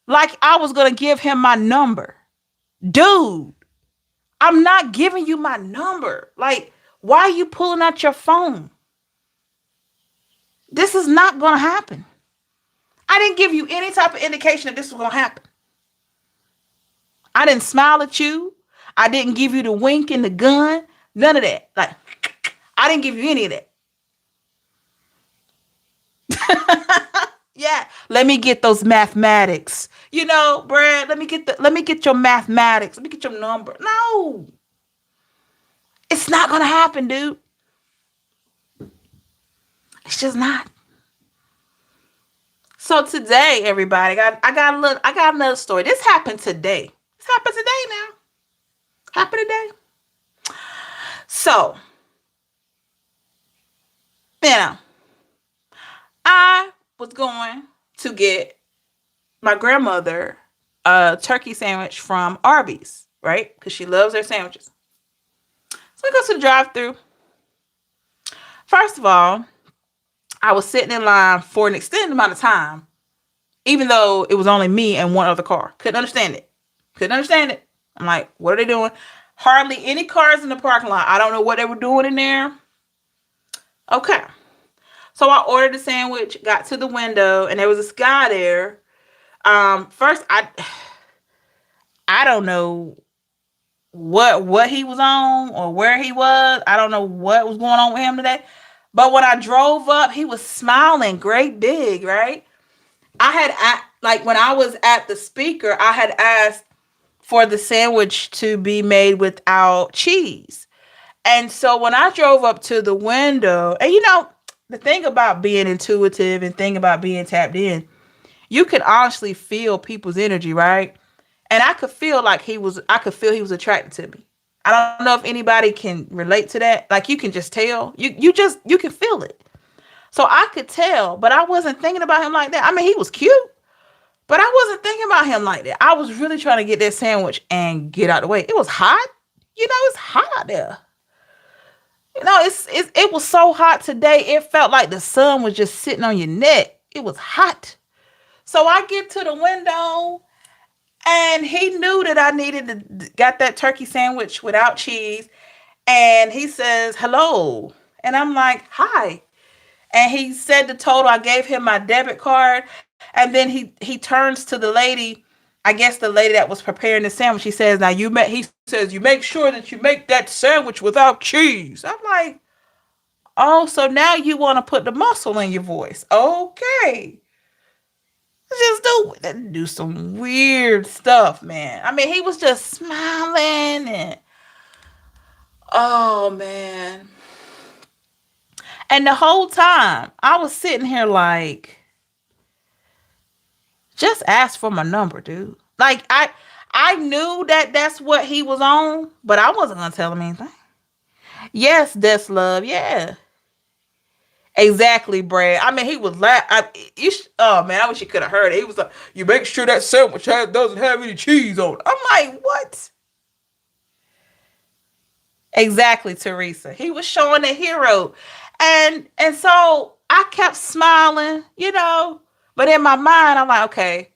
like I was going to give him my number. Dude, I'm not giving you my number. Like, why are you pulling out your phone? This is not going to happen. I didn't give you any type of indication that this was going to happen. I didn't smile at you. I didn't give you the wink and the gun. None of that. Like, I didn't give you any of that. Yeah, let me get those mathematics. You know, Brad, let me get your mathematics. Let me get your number. No. It's not going to happen, dude. It's just not. So today, everybody, I got another story. This happened today. This happened today now. Happened today. So, you know, I was going to get my grandmother a turkey sandwich from Arby's, right? Because she loves their sandwiches. So we go to the drive-thru. First of all, I was sitting in line for an extended amount of time, even though it was only me and one other car. Couldn't understand it. I'm like, what are they doing? Hardly any cars in the parking lot. I don't know what they were doing in there. Okay. So I ordered the sandwich, got to the window, and there was this guy there. First, I don't know what he was on or where he was. I don't know what was going on with him today. But when I drove up, he was smiling great big, right? When I was at the speaker, I had asked for the sandwich to be made without cheese. And so when I drove up to the window, and you know, the thing about being intuitive and thing about being tapped in, you can honestly feel people's energy, right? And I could feel he was attracted to me. I don't know if anybody can relate to that. Like, you can just tell. You can feel it. So I could tell, but I wasn't thinking about him like that. I mean, he was cute, but I wasn't thinking about him like that. I was really trying to get that sandwich and get out of the way. It was hot. You know, it's hot out there. You know, it was so hot today. It felt like the sun was just sitting on your neck. It was hot. So I get to the window, and he knew that I got that turkey sandwich without cheese. And he says, hello. And I'm like, hi. And he said the total. I gave him my debit card. And then he turns to the lady, I guess the lady that was preparing the sandwich. He says, you make sure that you make that sandwich without cheese. I'm like, oh, so now you want to put the muscle in your voice. Okay. Just do some weird stuff, man. I mean, he was just smiling and, oh, man. And the whole time I was sitting here like, just ask for my number, dude. Like, I knew that that's what he was on, but I wasn't going to tell him anything. Yes, that's love. Yeah. Exactly, Brad. I mean, he was oh, man, I wish you could have heard it. He was like, you make sure that sandwich doesn't have any cheese on it. I'm like, what? Exactly, Teresa. He was showing a hero. And so I kept smiling, you know. But in my mind, I'm like, okay,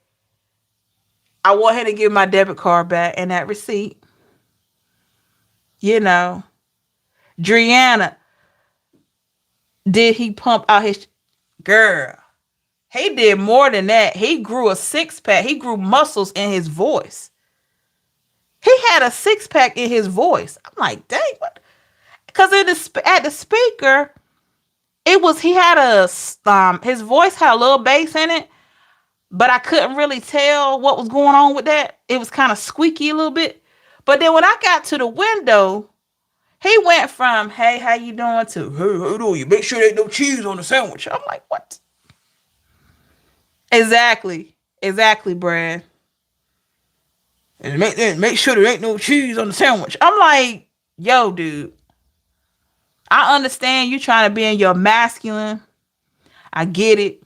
I want him to give my debit card back and that receipt. You know. Driana, did he pump out his... Girl, he did more than that. He grew a six-pack. He grew muscles in his voice. He had a six-pack in his voice. I'm like, dang, what? Because at the speaker, he had his voice had a little bass in it, but I couldn't really tell what was going on with that. It was kind of squeaky a little bit. But then when I got to the window, He went from, hey, how you doing, to, hey, how you doing? You make sure there ain't no cheese on the sandwich. I'm like, what? Exactly. Exactly, Brad. And make sure there ain't no cheese on the sandwich. I'm like, yo, dude. I understand you trying to be in your masculine. I get it.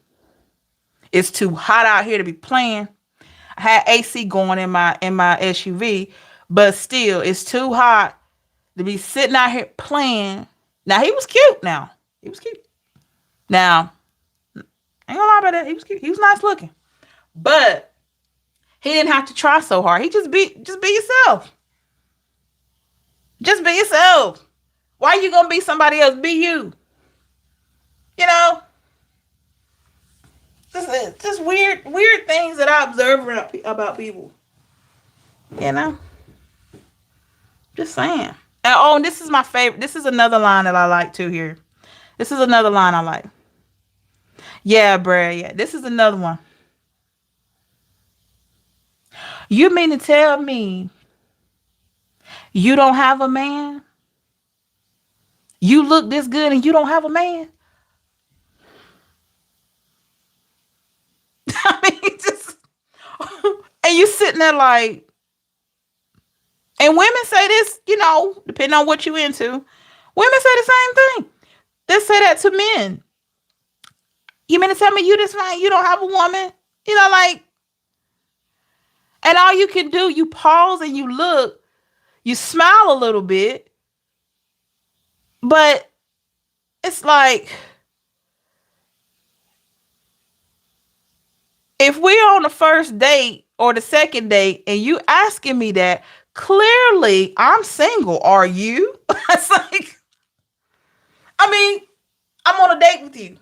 It's too hot out here to be playing. I had AC going in my SUV, but still, it's too hot to be sitting out here playing. Now he was cute. Now he was cute. Now I ain't gonna lie about that. He was cute. He was nice looking, but he didn't have to try so hard. He just be yourself. Just be yourself. Why you gonna be somebody else? Be you. You know, just weird things that I observe about people. You know, just saying. And this is my favorite. This is another line that I like too here. This is another line I like. Yeah, bruh. Yeah, this is another one. You mean to tell me you don't have a man? You look this good and you don't have a man? I mean, just and you sitting there like, and women say this, depending on what you into. Women say the same thing. They say that to men. You mean to tell me you this fine? You don't have a woman? Like, and all you can do, you pause and you look, you smile a little bit, but it's like, if we're on the first date or the second date and you asking me that, clearly I'm single. Are you? It's like, I mean, I'm on a date with you.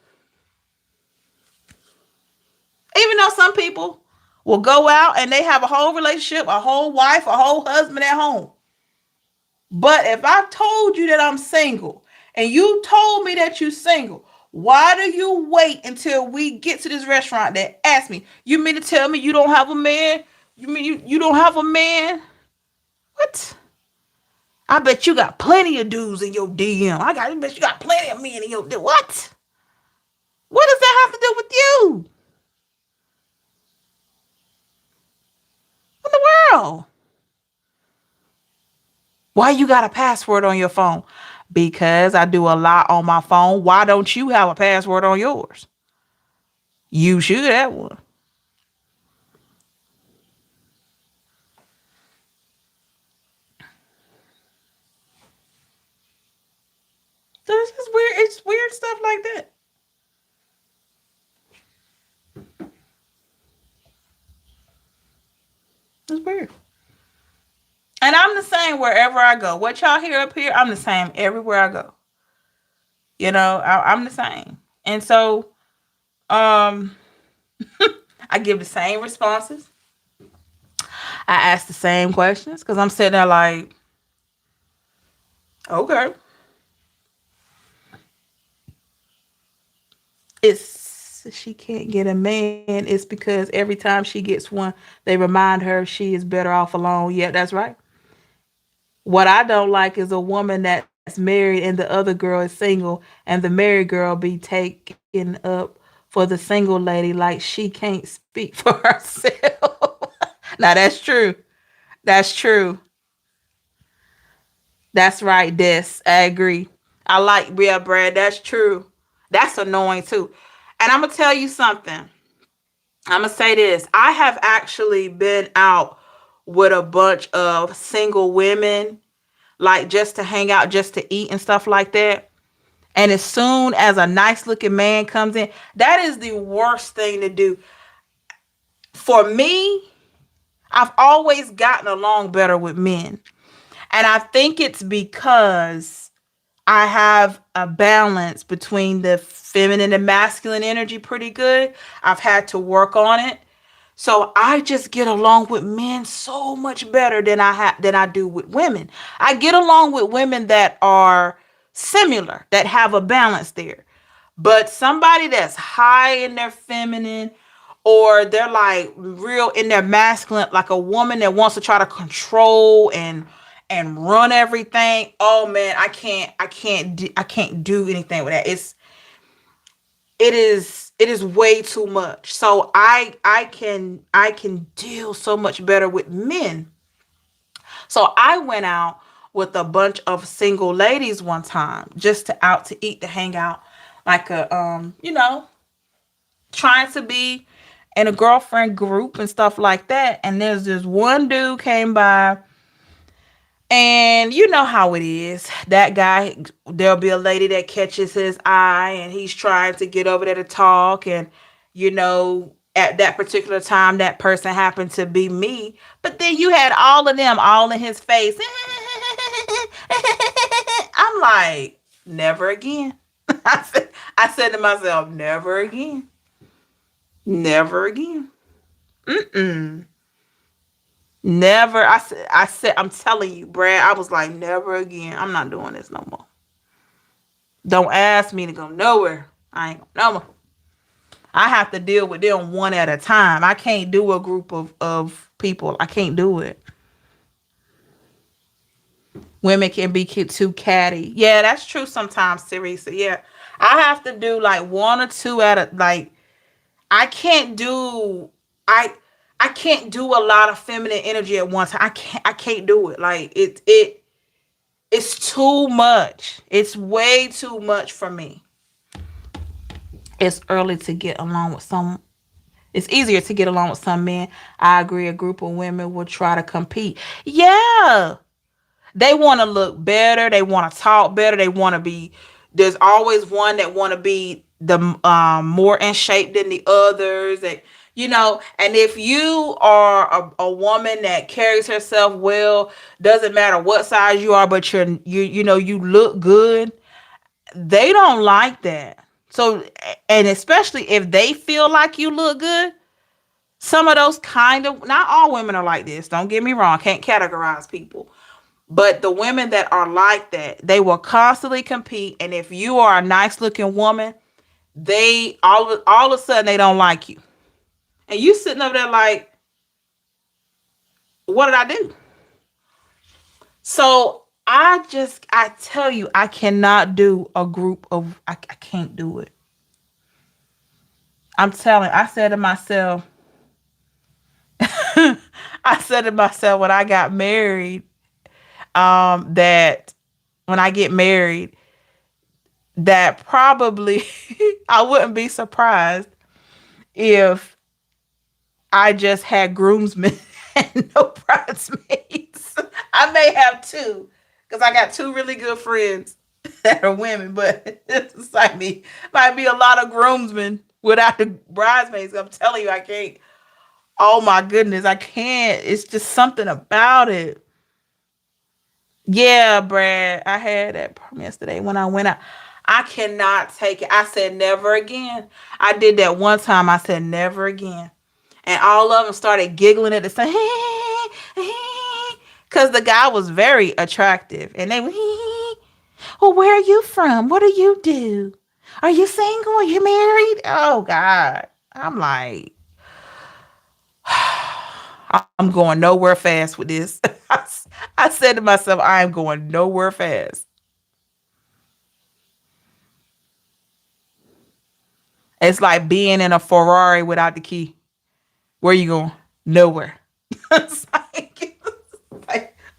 Even though some people will go out and they have a whole relationship, a whole wife, a whole husband at home. But if I told you that I'm single and you told me that you're single, why do you wait until we get to this restaurant that ask me, you mean to tell me you don't have a man? You mean you don't have a man? What? I bet you got plenty of dudes in your DM. I bet you got plenty of men in your DM. What? What does that have to do with you? What in the world? Why you got a password on your phone? Because I do a lot on my phone. Why don't you have a password on yours? You should have one. So it's just weird. It's weird stuff like that. It's weird. And I'm the same wherever I go. What y'all hear up here, I'm the same everywhere I go. I'm the same. And so um I give the same responses. I ask the same questions because I'm sitting there like, okay. It's she can't get a man. It's because every time she gets one, they remind her she is better off alone. Yeah, that's right. What I don't like is a woman that's married and the other girl is single, and the married girl be taken up for the single lady like she can't speak for herself. Now that's true. That's true. That's right, Des. I agree. I like yeah, Brad. That's true. That's annoying too. And I'm gonna tell you something. I'm gonna say this. I have actually been out with a bunch of single women, like just to hang out, just to eat and stuff like that. And as soon as a nice looking man comes in, that is the worst thing to do. For me, I've always gotten along better with men. And I think it's because I have a balance between the feminine and masculine energy pretty good. I've had to work on it. So I just get along with men so much better than I do with women. I get along with women that are similar, that have a balance there. But somebody that's high in their feminine, or they're like real in their masculine, like a woman that wants to try to control and run everything. Oh man, I can't do anything with that. It is way too much. So I can deal so much better with men. So I went out with a bunch of single ladies one time, just to out to eat, to hang out, like a trying to be in a girlfriend group and stuff like that. And there's this one dude came by, and you know how it is. That guy, there'll be a lady that catches his eye, and he's trying to get over there to talk. And, at that particular time, that person happened to be me. But then you had all of them all in his face. I'm like, never again. I said to myself, never again. Never again. Mm-mm. Never. I said, I'm telling you, Brad, I was like, never again. I'm not doing this no more. Don't ask me to go nowhere. I ain't going no more. I have to deal with them one at a time. I can't do a group of people. I can't do it. Women can be too catty. Yeah, that's true sometimes, Teresa. Yeah. I have to do like one or two at a, like, I can't do, I I can't do a lot of feminine energy at once. I can't do it. Like it's too much. It's way too much for me. It's early to get along with some. It's easier to get along with some men. I agree. A group of women will try to compete. Yeah, they want to look better. They want to talk better. They want to be. There's always one that want to be the more in shape than the others. And if you are a woman that carries herself well, doesn't matter what size you are, but you look good. They don't like that. So, and especially if they feel like you look good, some of those kind of, not all women are like this. Don't get me wrong. Can't categorize people. But the women that are like that, they will constantly compete. And if you are a nice looking woman, they all of a sudden they don't like you. And you sitting over there like, what did I do? So I tell you, I cannot do a group of, I can't do it. I said to myself, I said to myself when I got married, that when I get married, that probably I wouldn't be surprised if I just had groomsmen and no bridesmaids. I may have two, because I got two really good friends that are women, but it's like me, might be a lot of groomsmen without the bridesmaids. I'm telling you, I can't. Oh my goodness, I can't. It's just something about it. Yeah, Brad, I had that problem yesterday when I went out. I cannot take it. I said never again. I did that one time. I said never again. And all of them started giggling at the same, because the guy was very attractive. And they were, well, where are you from? What do you do? Are you single? Are you married? Oh, God. I'm like, I'm going nowhere fast with this. I said to myself, I am going nowhere fast. It's like being in a Ferrari without the key. Where you going? Nowhere. It's like,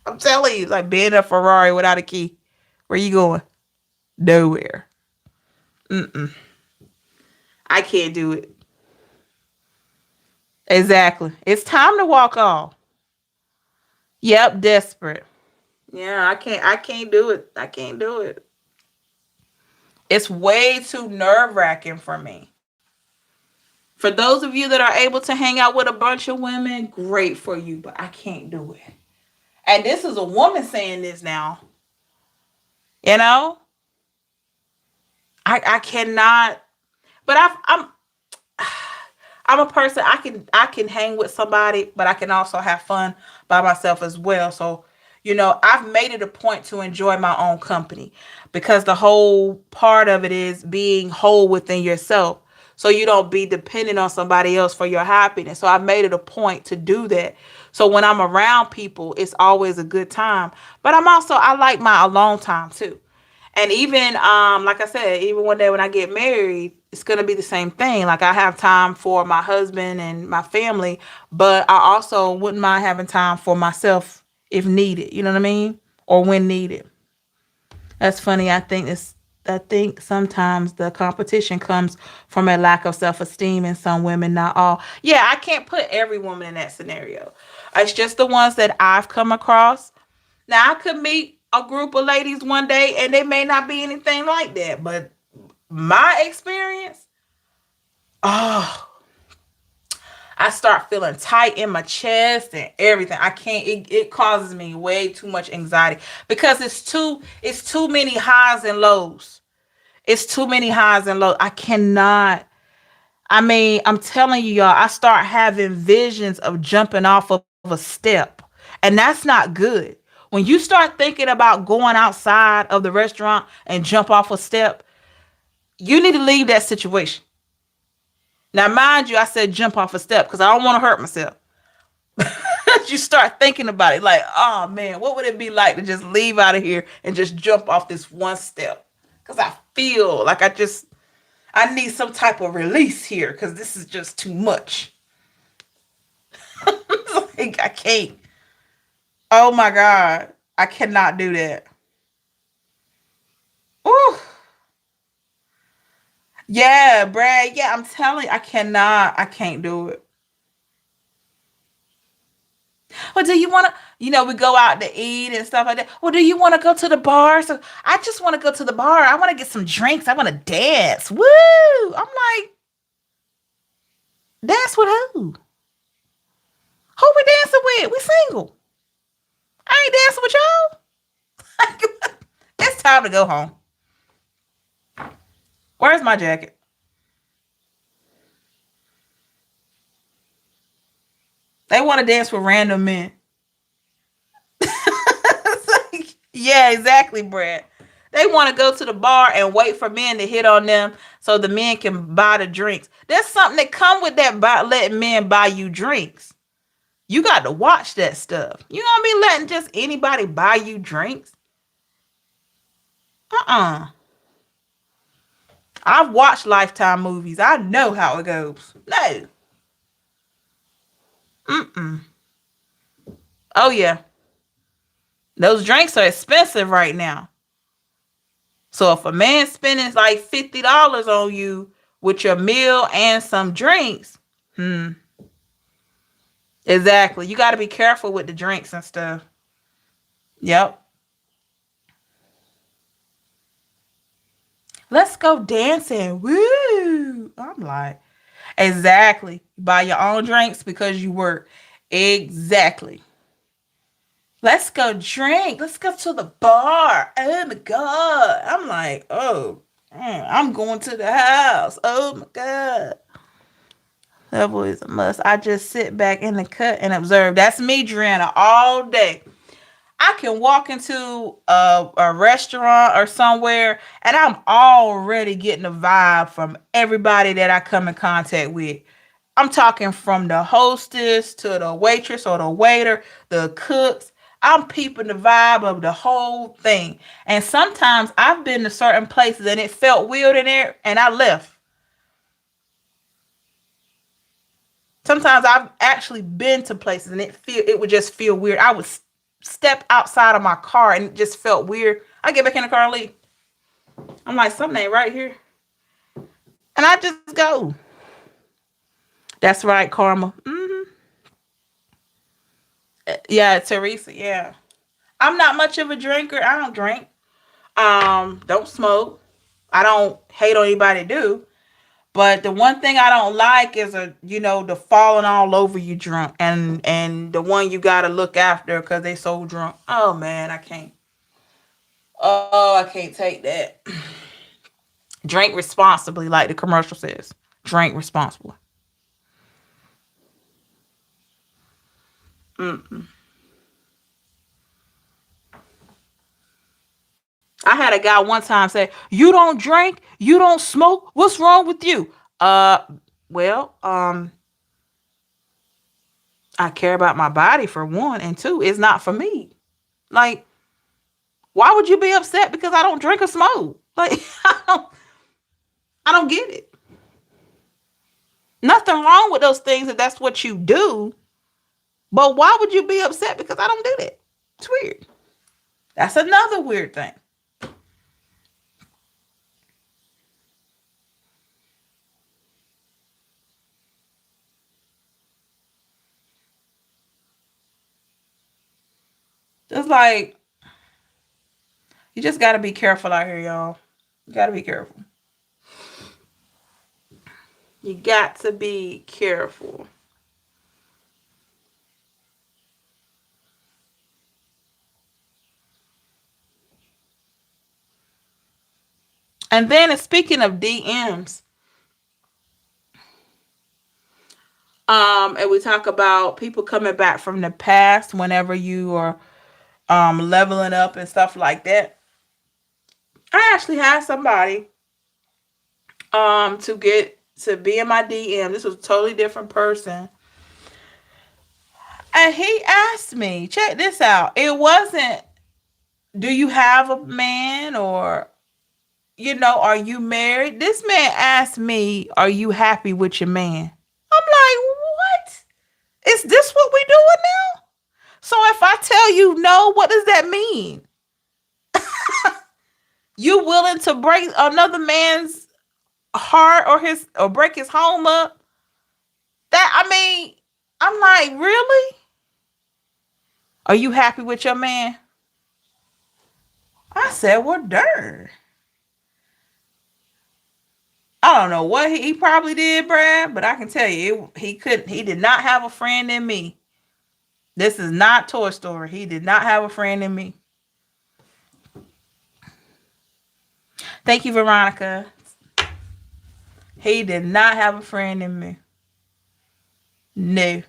I'm telling you, it's like being in a Ferrari without a key. Where you going? Nowhere. Mm-mm. I can't do it. Exactly. It's time to walk off. Yep, desperate. Yeah, I can't do it. I can't do it. It's way too nerve-wracking for me. For those of you that are able to hang out with a bunch of women, great for you, but I can't do it. And this is a woman saying this now. You know? I cannot, but I'm a person, I can hang with somebody, but I can also have fun by myself as well. So, I've made it a point to enjoy my own company, because the whole part of it is being whole within yourself. so you don't be dependent on somebody else for your happiness. So I made it a point to do that. So when I'm around people, it's always a good time. But I like my alone time too. And even like I said, even one day when I get married, it's gonna be the same thing. Like I have time for my husband and my family, but I also wouldn't mind having time for myself if needed. You know what I mean? Or when needed. That's funny. I think sometimes the competition comes from a lack of self-esteem in some women, not all. Yeah, I can't put every woman in that scenario. It's just the ones that I've come across. Now I could meet a group of ladies one day and they may not be anything like that, but my experience, oh, I start feeling tight in my chest and everything. I can't. It causes me way too much anxiety because it's too many highs and lows. It's too many highs and lows. I cannot. I mean, I'm telling you, y'all. I start having visions of jumping off of a step, and that's not good. When you start thinking about going outside of the restaurant and jump off a step, you need to leave that situation. Now, mind you, I said jump off a step because I don't want to hurt myself. You start thinking about it like, oh man, what would it be like to just leave out of here and just jump off this one step? Because I feel like I need some type of release here because this is just too much. Like, I can't. Oh my God. I cannot do that. Ooh. Yeah, Brad. Yeah, I'm telling you, I cannot. I can't do it. Well, do you want to, we go out to eat and stuff like that. Well, do you want to go to the bar? So I just want to go to the bar. I want to get some drinks. I want to dance. Woo! I'm like, dance with who? Who we dancing with? We single. I ain't dancing with y'all. It's time to go home. Where's my jacket? They want to dance with random men. Yeah, exactly, Brad. They want to go to the bar and wait for men to hit on them so the men can buy the drinks. There's something that come with that by letting men buy you drinks. You got to watch that stuff. You gonna be letting just anybody buy you drinks? Uh-uh. I've watched Lifetime movies. I know how it goes. No. Mm-mm. Oh yeah. Those drinks are expensive right now. So if a man's spending like $50 on you with your meal and some drinks, exactly. You got to be careful with the drinks and stuff. Yep. Let's go dancing. Woo! I'm like, exactly. Buy your own drinks because you work. Exactly. Let's go drink. Let's go to the bar. Oh my God. I'm like, oh, I'm going to the house. Oh my God. That boy is a must. I just sit back in the cut and observe. That's me, Driana, all day. I can walk into a restaurant or somewhere and I'm already getting a vibe from everybody that I come in contact with. I'm talking from the hostess to the waitress or the waiter, the cooks. I'm peeping the vibe of the whole thing. And sometimes I've been to certain places and it felt weird in there and I left. Sometimes I've actually been to places and it would just feel weird. I would step outside of my car and it just felt weird. I get back in the car and leave. I'm like, something ain't right here. And I just go. That's right, Karma. Yeah, Teresa, yeah. I'm not much of a drinker. I don't drink. Don't smoke. I don't hate on anybody that do. But the one thing I don't like is the falling all over you drunk and the one you gotta look after because they so drunk. Oh man, I can't. Oh, I can't take that. Drink responsibly, like the commercial says. Drink responsibly. Mm-mm. I had a guy one time say, "You don't drink, you don't smoke. What's wrong with you?" Uh, well, I care about my body for one, and two, it's not for me. Like, why would you be upset because I don't drink or smoke? Like, I don't get it. Nothing wrong with those things if that's what you do. But why would you be upset because I don't do that? It's weird. That's another weird thing. It's like you just got to be careful out here, y'all. You got to be careful. You got to be careful. And then, speaking of DMs, and we talk about people coming back from the past whenever you are leveling up and stuff like that. I actually had somebody to get to be in my DM. This was a totally different person. And he asked me, check this out. It wasn't, do you have a man, or, are you married? This man asked me, are you happy with your man? I'm like, what? Is this what we doing now? So if I tell you no, what does that mean? You willing to break another man's heart, or break his home up? I'm like, really? Are you happy with your man? I said, well, darn. I don't know what he probably did, Brad, but I can tell you, he did not have a friend in me. This is not Toy Story. He did not have a friend in me. Thank you, Veronica. He did not have a friend in me. No.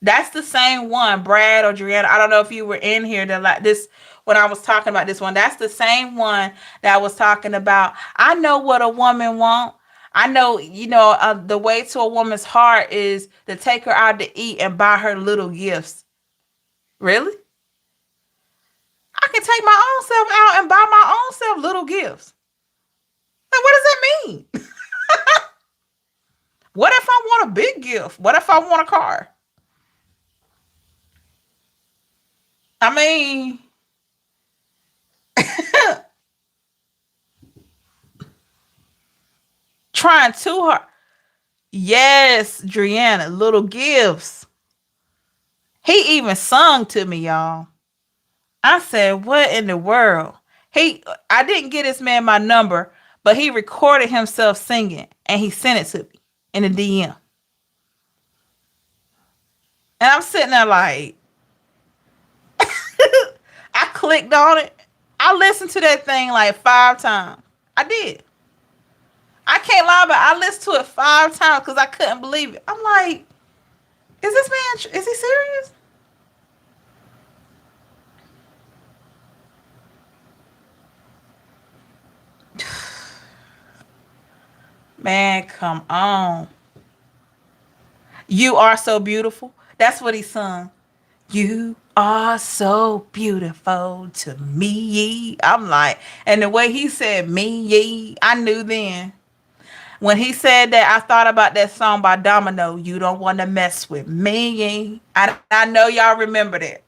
That's the same one, Brad or Adriana. I don't know if you were in here like this when I was talking about this one. That's the same one that was talking about. I know what a woman want. I know, the way to a woman's heart is to take her out to eat and buy her little gifts. Really? I can take my own self out and buy my own self little gifts. Like, what does that mean? What if I want a big gift? What if I want a car? I mean, trying too hard. Yes, Driana, little gifts. He even sung to me, y'all. I said, what in the world? I didn't get this man my number, but he recorded himself singing and he sent it to me in a DM. And I'm sitting there like, I clicked on it. I listened to that thing like 5 times. I did. I can't lie, but I listened to it 5 times because I couldn't believe it. I'm like, is this man, is he serious? Man, come on. You are so beautiful. That's what he sung. You are so beautiful to me. I'm like, and the way he said me, I knew then. When he said that, I thought about that song by Domino, You Don't Want to Mess With Me. I know y'all remember that.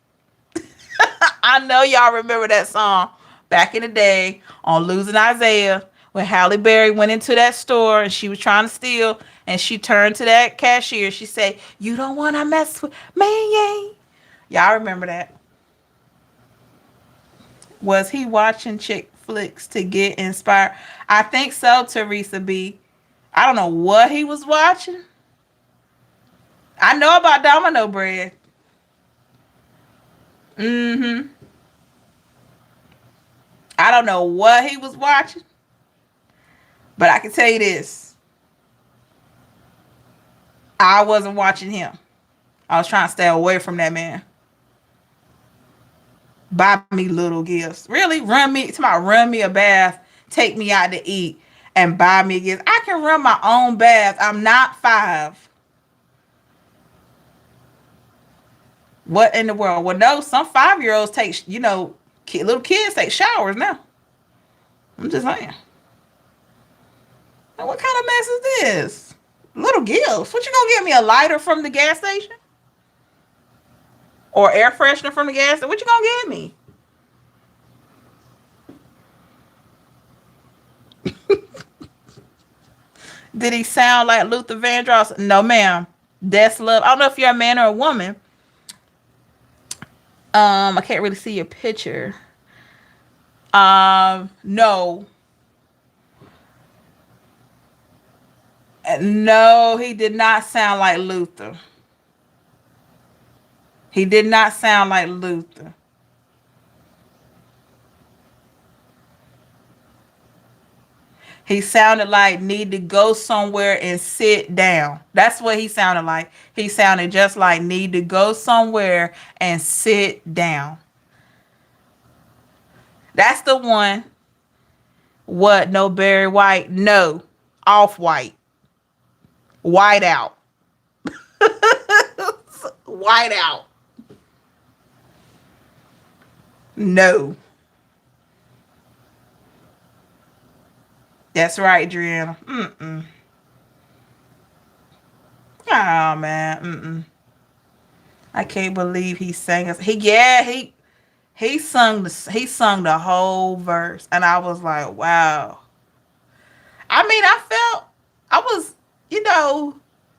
I know y'all remember that song back in the day on Losing Isaiah when Halle Berry went into that store and she was trying to steal, and she turned to that cashier. She said, you don't want to mess with me. Y'all remember that? Was he watching chick flicks to get inspired? I think so, Teresa B. I don't know what he was watching. I know about Domino Bread. Mm-hmm. I don't know what he was watching, but I can tell you this. I wasn't watching him. I was trying to stay away from that man. Buy me little gifts. Really? Run me a bath take me out to eat, and buy me gifts. I can run my own bath. I'm not 5. What in the world? Well, no, some 5-year-olds take, little kids take showers now. I'm just saying. What kind of mess is this? Little gifts. What you gonna get me? A lighter from the gas station? Or air freshener from the gas station? What you gonna get me? Did he sound like Luther Vandross? No, ma'am. That's love. I don't know if you're a man or a woman. I can't really see your picture. No. No, he did not sound like Luther. He did not sound like Luther. He sounded like need to go somewhere and sit down. That's what he sounded like. He sounded just like need to go somewhere and sit down. That's the one. What? No Barry White? No. Off white. White out. White out. No. That's right, Adriana. Mm-mm. Oh man. Mm-mm. I can't believe he sang us. He sung the whole verse, and I was like, wow. I mean, I was,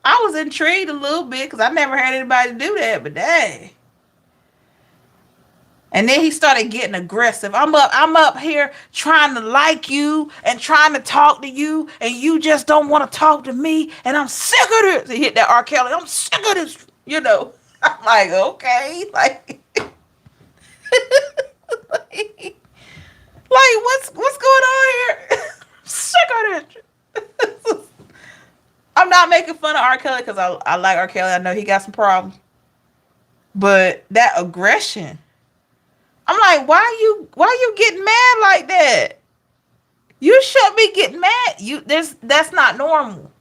I was intrigued a little bit because I never had anybody do that, but dang. And then he started getting aggressive. I'm up here trying to like you and trying to talk to you, and you just don't want to talk to me, and I'm sick of this. He hit that R. Kelly. I'm sick of this. I'm like, okay, like, like what's going on here? Sick of this. I'm not making fun of R. Kelly because I like R. Kelly. I know he got some problems, but that aggression. I'm like, why you getting mad like that? You shouldn't be getting mad. That's not normal.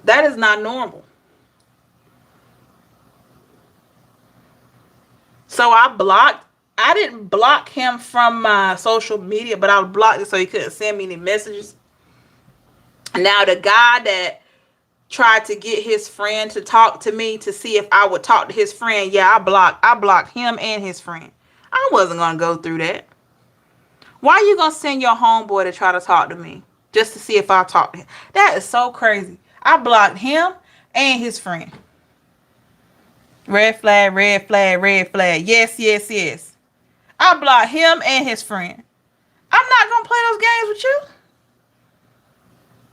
That is not normal. So I didn't block him from my social media, but I blocked it so he couldn't send me any messages. Now the guy that tried to get his friend to talk to me to see if I would talk to his friend, yeah, I blocked him and his friend. I wasn't gonna go through that. Why you gonna send your homeboy to try to talk to me just to see if I talk to him? That is so crazy. I blocked him and his friend. Red flag, red flag, red flag. Yes, yes, yes. I blocked him and his friend. I'm not gonna play those games with you.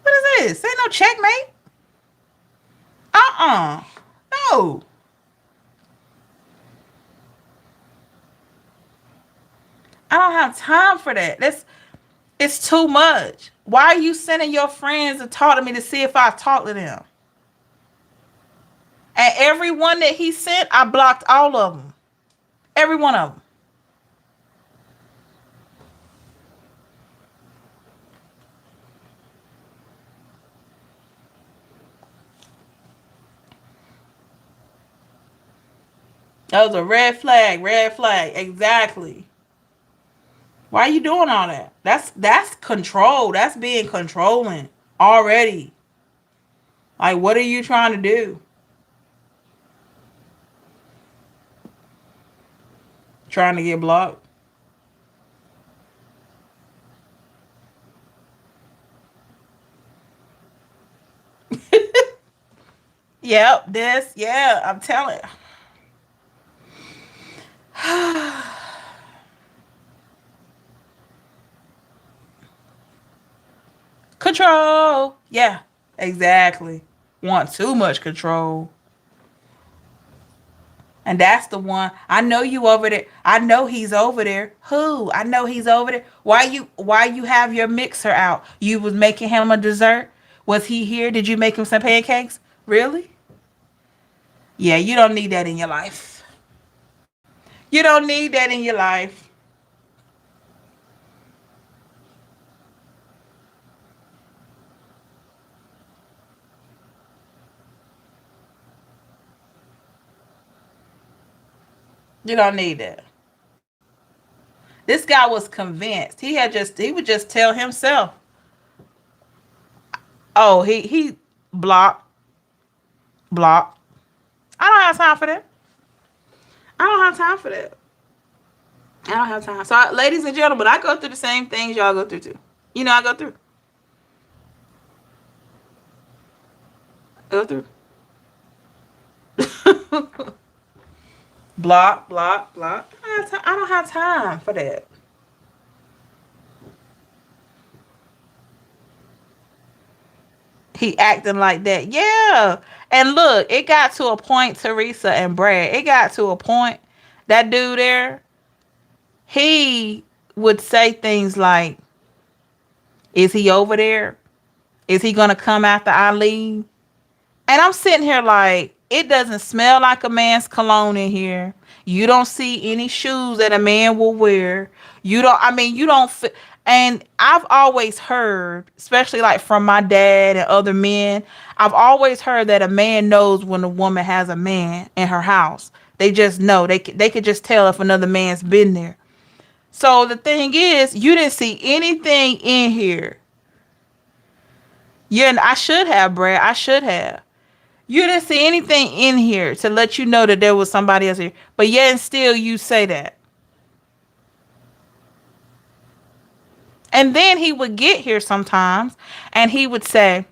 What is this? Ain't no checkmate. No. I don't have time for that. It's too much. Why are you sending your friends to talk to me to see if I talk to them? And every one that he sent, I blocked all of them. Every one of them. That was a red flag, red flag. Exactly. Why are you doing all that? That's control. That's being controlling already. Like, what are you trying to do? Trying to get blocked? Yep, yeah, I'm telling. Control. Yeah, exactly. Want too much control. And that's the one. I know you over there. I know he's over there. Who? I know he's over there. Why you have your mixer out? You was making him a dessert? Was he here? Did you make him some pancakes? Really? Yeah, you don't need that in your life. You don't need that in your life. You don't need that. This guy was convinced. He would just tell himself, "Oh, he block, block." I don't have time for that. I don't have time for that. I don't have time. So, ladies and gentlemen, I go through the same things y'all go through too. You know, I go through. Go through. Block, block, block. I don't have time for that. He acting like that. Yeah. And look, it got to a point, Teresa and Brad, it got to a point, that dude there, he would say things like, is he over there? Is he going to come after I leave? And I'm sitting here like, it doesn't smell like a man's cologne in here. You don't see any shoes that a man will wear. You don't, I mean, you don't. And I've always heard, especially like from my dad and other men, I've always heard that a man knows when a woman has a man in her house. They just know. They could just tell if another man's been there. So the thing is, you didn't see anything in here. Yeah, and I should have, Brad. I should have. You didn't see anything in here to let you know that there was somebody else here. But yet and still you say that. And then he would get here sometimes and he would say,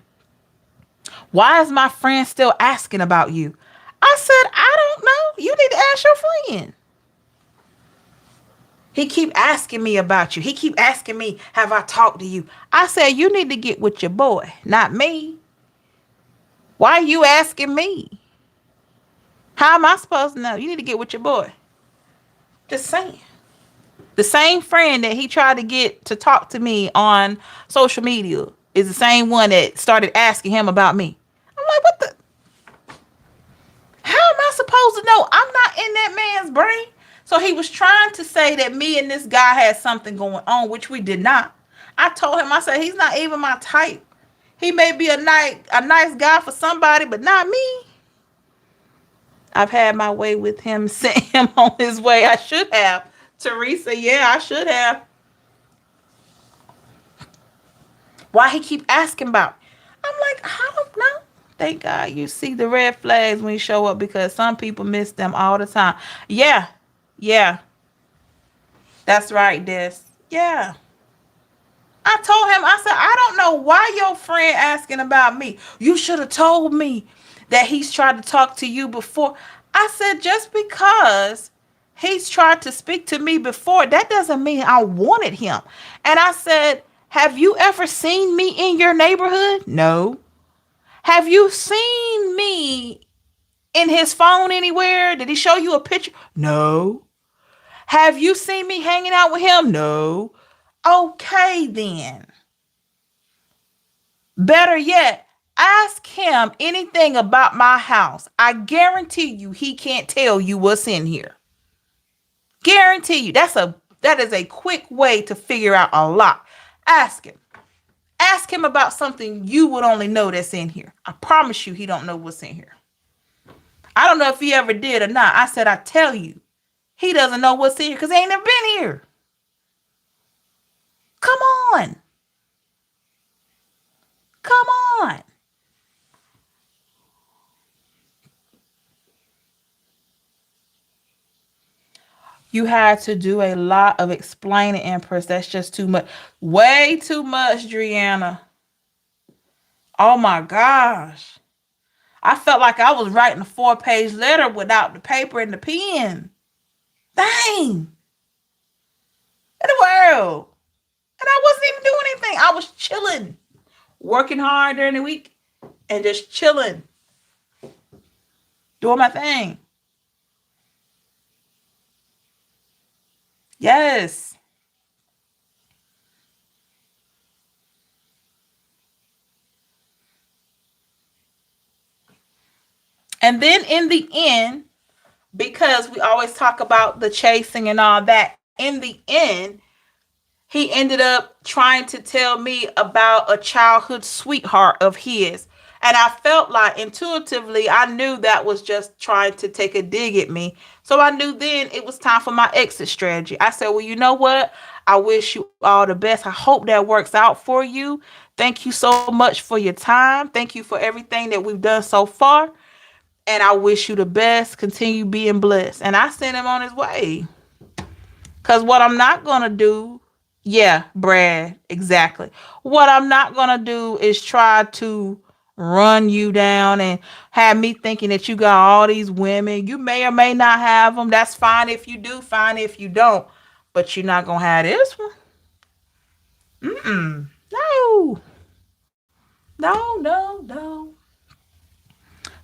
why is my friend still asking about you? I said, I don't know. You need to ask your friend. He keep asking me about you. He keep asking me, have I talked to you? I said, you need to get with your boy, not me. Why are you asking me? How am I supposed to know? You need to get with your boy. Just saying. The same friend that he tried to get to talk to me on social media is the same one that started asking him about me. I'm like, what the? How am I supposed to know? I'm not in that man's brain. So he was trying to say that me and this guy had something going on, which we did not. I told him, I said, he's not even my type. He may be a nice guy for somebody, but not me. I've had my way with him, sent him on his way. I should have. Teresa, yeah, I should have. Why he keep asking about? I'm like, I don't know. Thank God you see the red flags when you show up because some people miss them all the time. Yeah, yeah, that's right, Des. Yeah. I told him, I said, I don't know why your friend asking about me. You should have told me that he's tried to talk to you before. I said, just because he's tried to speak to me before, that doesn't mean I wanted him. And I said, have you ever seen me in your neighborhood? No. Have you seen me in his phone anywhere? Did he show you a picture? No. Have you seen me hanging out with him? No. Okay, then. Better yet, ask him anything about my house. I guarantee you he can't tell you what's in here. Guarantee you. That is a quick way to figure out a lot. Ask him. Ask him about something you would only know that's in here. I promise you he don't know what's in here. I don't know if he ever did or not. I said I tell you. He doesn't know what's in here because he ain't never been here. Come on. Come on. You had to do a lot of explaining, Empress. That's just too much. Way too much, Driana. Oh my gosh. I felt like I was writing a 4-page letter without the paper and the pen. Dang. In the world. And I wasn't even doing anything. I was chilling. Working hard during the week and just chilling. Doing my thing. Yes. And then in the end, because we always talk about the chasing and all that. In the end, he ended up trying to tell me about a childhood sweetheart of his. And I felt like intuitively, I knew that was just trying to take a dig at me. So I knew then it was time for my exit strategy. I said, well, you know what? I wish you all the best. I hope that works out for you. Thank you so much for your time. Thank you for everything that we've done so far. And I wish you the best. Continue being blessed. And I sent him on his way. Because what I'm not going to do, yeah, Brad, exactly. What I'm not going to do is try to run you down and have me thinking that you got all these women. You may or may not have them. That's fine if you do, fine if you don't. But you're not going to have this one. Mm-mm. No. No, no, no.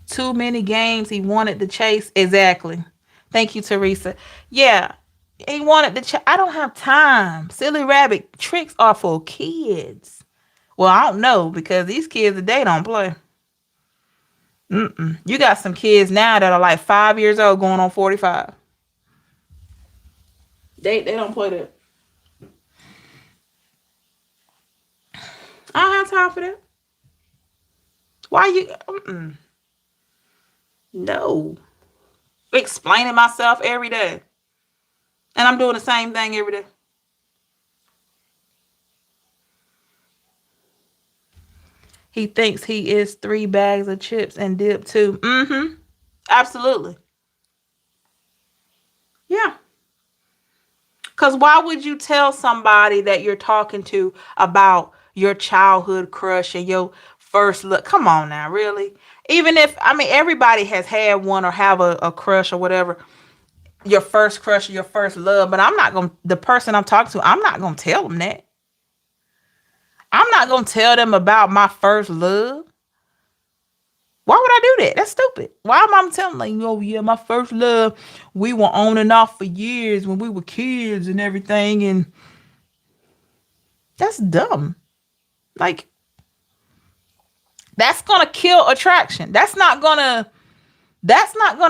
Too many games he wanted to chase. Exactly. Thank you, Teresa. Yeah, he wanted to. I don't have time. Silly rabbit tricks are for kids. Well, I don't know because these kids today don't play. Mm-mm. You got some kids now that are like 5 years old, going on 45. They don't play that. I don't have time for that. Why you? Mm-mm. No. Explaining myself every day, and I'm doing the same thing every day. He thinks he is 3 bags of chips and dip too. Mm-hmm. Absolutely. Yeah. Because why would you tell somebody that you're talking to about your childhood crush and your first look? Come on now, really? Even if, I mean, everybody has had one or have a crush or whatever, your first crush or your first love, but I'm not going to, the person I'm talking to, I'm not going to tell them that. I'm not going to tell them about my first love. Why would I do that? That's stupid. Why am I telling like, oh yeah, my first love, we were on and off for years when we were kids and everything, and that's dumb. Like that's gonna kill attraction. That's not gonna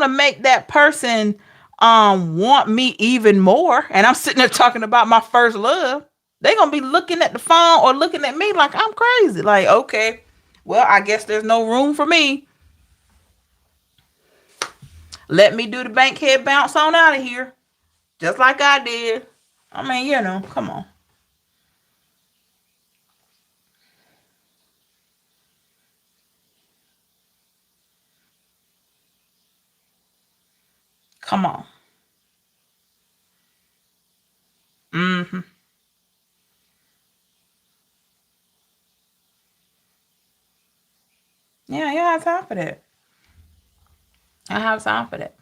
make that person want me even more. And I'm sitting there talking about my first love. They're gonna be looking at the phone or looking at me like I'm crazy. Like, okay, well, I guess there's no room for me. Let me do the bankhead bounce on out of here. Just like I did. I mean, come on. Come on. Mm-hmm. Yeah, you have time for that. I have time for that.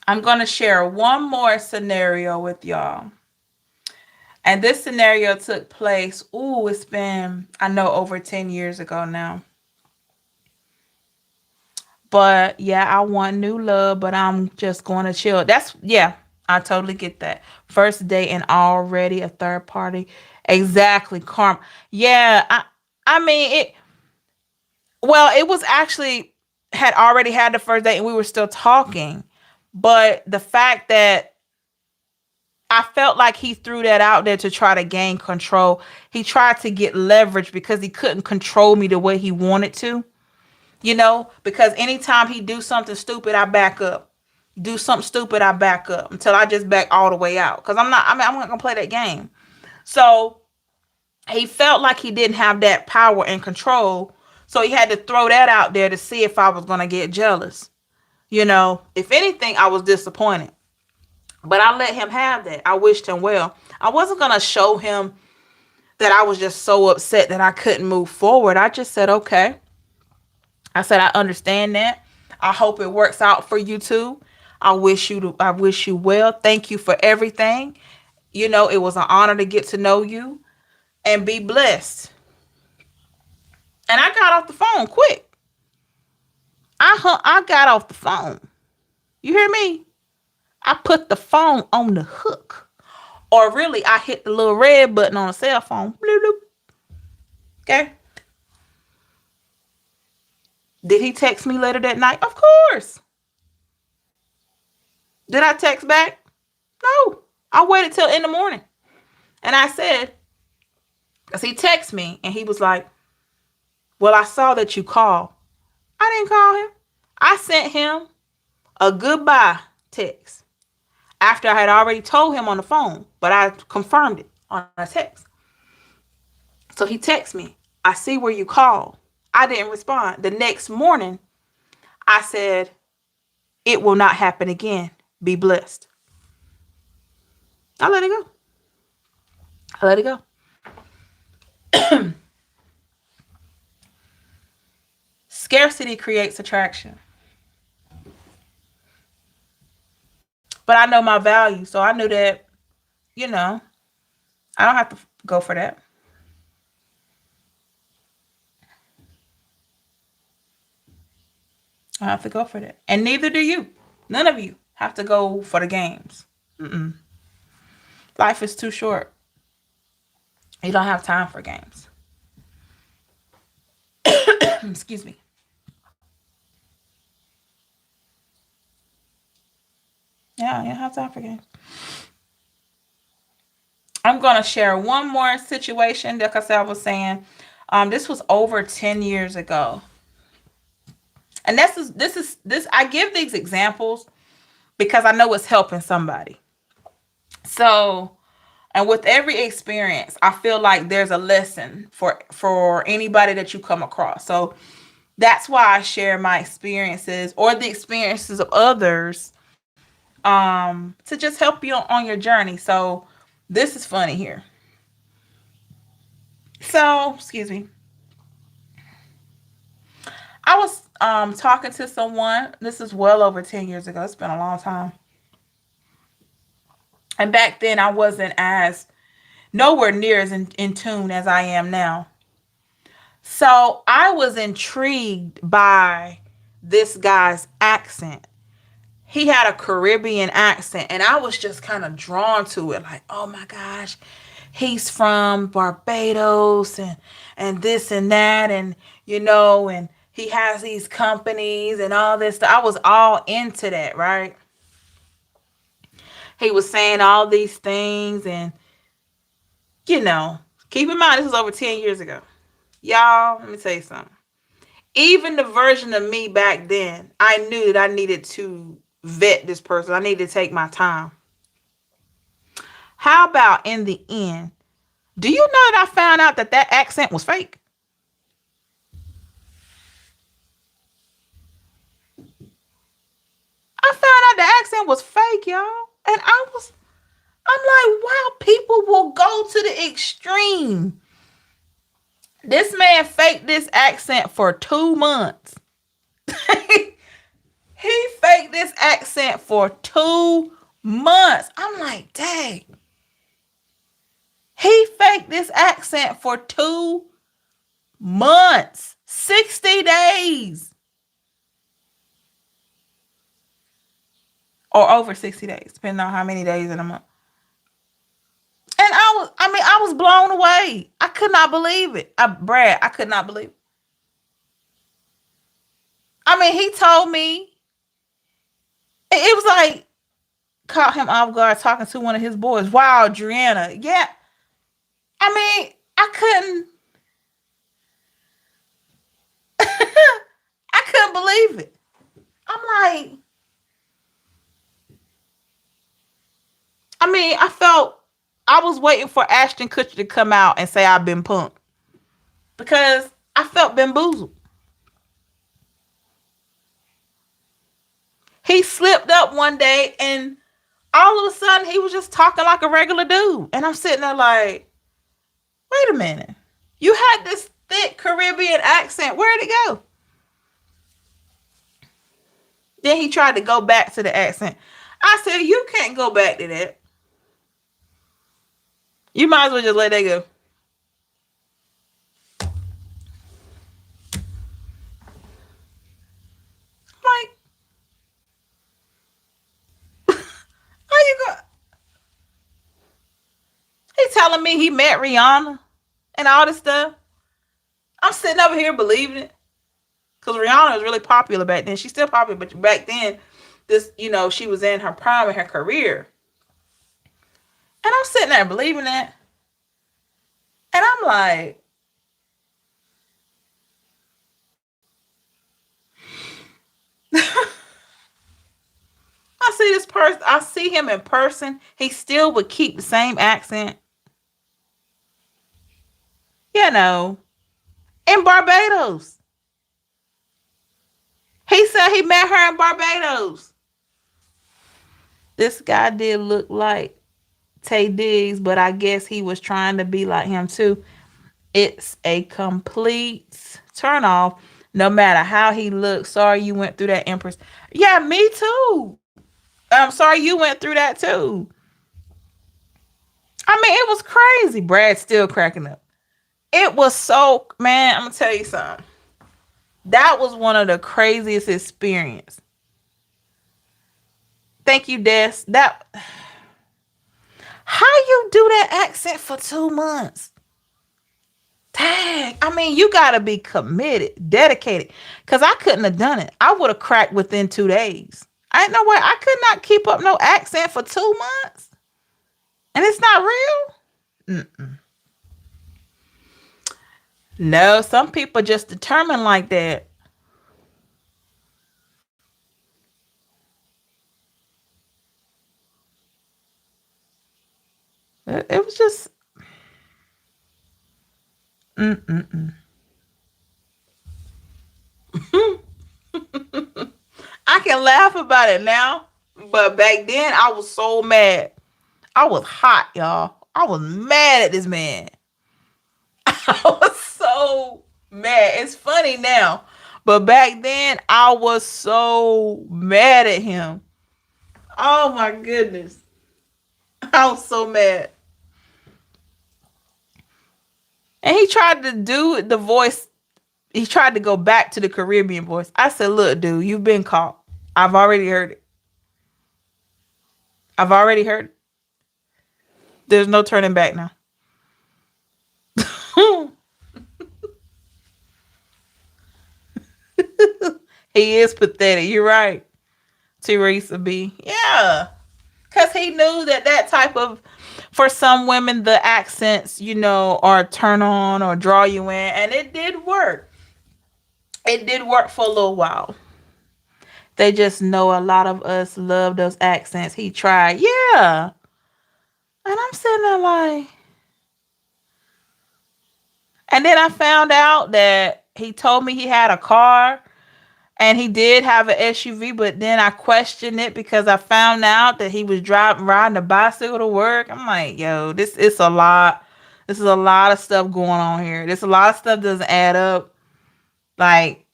I'm going to share one more scenario with y'all. And this scenario took place, it's been, I know, over 10 years ago now. But yeah, I want new love, but I'm just going to chill. Yeah, I totally get that. First date and already a third party. Exactly, karma. Yeah, I mean, it was actually had already had the first date and we were still talking. But the fact that I felt like he threw that out there to try to gain control. He tried to get leverage because he couldn't control me the way he wanted to. Because anytime he do something stupid, I back up. Do something stupid, I back up until I just back all the way out. Because I'm not gonna play that game. So he felt like he didn't have that power and control. So he had to throw that out there to see if I was gonna get jealous. If anything, I was disappointed. But I let him have that. I wished him well. I wasn't gonna show him that I was just so upset that I couldn't move forward. I just said, okay. I said, I understand that. I hope it works out for you too. I wish you well. Thank you for everything. It was an honor to get to know you and be blessed. And I got off the phone quick. I got off the phone. You hear me? I put the phone on the hook. Or really, I hit the little red button on the cell phone. Bloop, bloop. Okay. Did he text me later that night? Of course. Did I text back? No. I waited till in the morning. And I said, because he texted me and he was like, well, I saw that you called. I didn't call him. I sent him a goodbye text after I had already told him on the phone, but I confirmed it on a text. So he texted me, I see where you called. I didn't respond. The next morning, I said, it will not happen again. Be blessed. I let it go. I let it go. Scarcity creates attraction. But I know my value. So I knew that, you know, I don't have to go for that. I have to go for that. And neither do you. None of you have to go for the games. Mm-mm. Life is too short. You don't have time for games. Excuse me. Yeah, you don't have time for games. I'm going to share one more situation. Like I was saying, this was over 10 years ago. And this I give these examples because I know it's helping somebody. So, and with every experience, I feel like there's a lesson for anybody that you come across. So that's why I share my experiences or the experiences of others to just help you on your journey. So this is funny here. So, excuse me. I was talking to someone. This is well over 10 years ago. It's been a long time. And back then I wasn't as nowhere near as in tune as I am now. So I was intrigued by this guy's accent. He had a Caribbean accent, and I was just kind of drawn to it. Like, oh my gosh, he's from Barbados and this and that, and and he has these companies and all this stuff. I was all into that, right? He was saying all these things, and keep in mind this was over 10 years ago. Y'all, let me tell you something. Even the version of me back then, I knew that I needed to vet this person. I needed to take my time. How about in the end? Do you know that I found out that accent was fake? I found out the accent was fake, y'all. And I'm like, wow, people will go to the extreme. This man faked this accent for 2 months. He faked this accent for 2 months. I'm like, dang. He faked this accent for 2 months, 60 days. Or over 60 days, depending on how many days in a month. And I was blown away. I could not believe it. Brad, I could not believe it. I mean, he told me, it was like, caught him off guard talking to one of his boys. Wow, Adriana. Yeah. I mean, I couldn't believe it. I'm like, I was waiting for Ashton Kutcher to come out and say I've been punked. Because I felt bamboozled. He slipped up one day and all of a sudden he was just talking like a regular dude. And I'm sitting there like, wait a minute. You had this thick Caribbean accent. Where'd it go? Then he tried to go back to the accent. I said, you can't go back to that. You might as well just let that go. Like, how you go? He telling me he met Rihanna and all this stuff. I'm sitting over here believing it. Because Rihanna was really popular back then. She's still popular, but back then, she was in her prime in her career. And I'm sitting there believing that. And I'm like, I see this person, I see him in person. He still would keep the same accent. In Barbados. He said he met her in Barbados. This guy did look like Tay Diggs, but I guess he was trying to be like him too. It's a complete turn off, no matter how he looks. Sorry you went through that, Empress. Yeah, me too. I'm sorry you went through that too. I mean, it was crazy. Brad's still cracking up. It was so, man, I'm gonna tell you something. That was one of the craziest experiences. Thank you, Des. How you do that accent for 2 months? Dang. I mean, you gotta be committed, dedicated. Cause I couldn't have done it. I would have cracked within 2 days. I ain't no way. I could not keep up no accent for 2 months. And it's not real. Mm-mm. No, some people just determined like that. It was just, mm-mm-mm. I can laugh about it now, but back then I was so mad. I was hot, y'all. I was mad at this man. I was so mad. It's funny now, but back then I was so mad at him. Oh my goodness. I was so mad. And he tried to do the voice. He tried to go back to the Caribbean voice. I said, look, dude, you've been caught. I've already heard it. I've already heard it. There's no turning back now. He is pathetic. You're right, Teresa B. Yeah. Because he knew that type of, for some women, the accents, are turn on or draw you in. And it did work. It did work for a little while. They just know a lot of us love those accents. He tried. Yeah. And I'm sitting there like, and then I found out that he told me he had a car and he did have an SUV, but then I questioned it because I found out that he was riding a bicycle to work. I'm like, yo, this is a lot. This is a lot of stuff going on here. There's a lot of stuff doesn't add up. Like,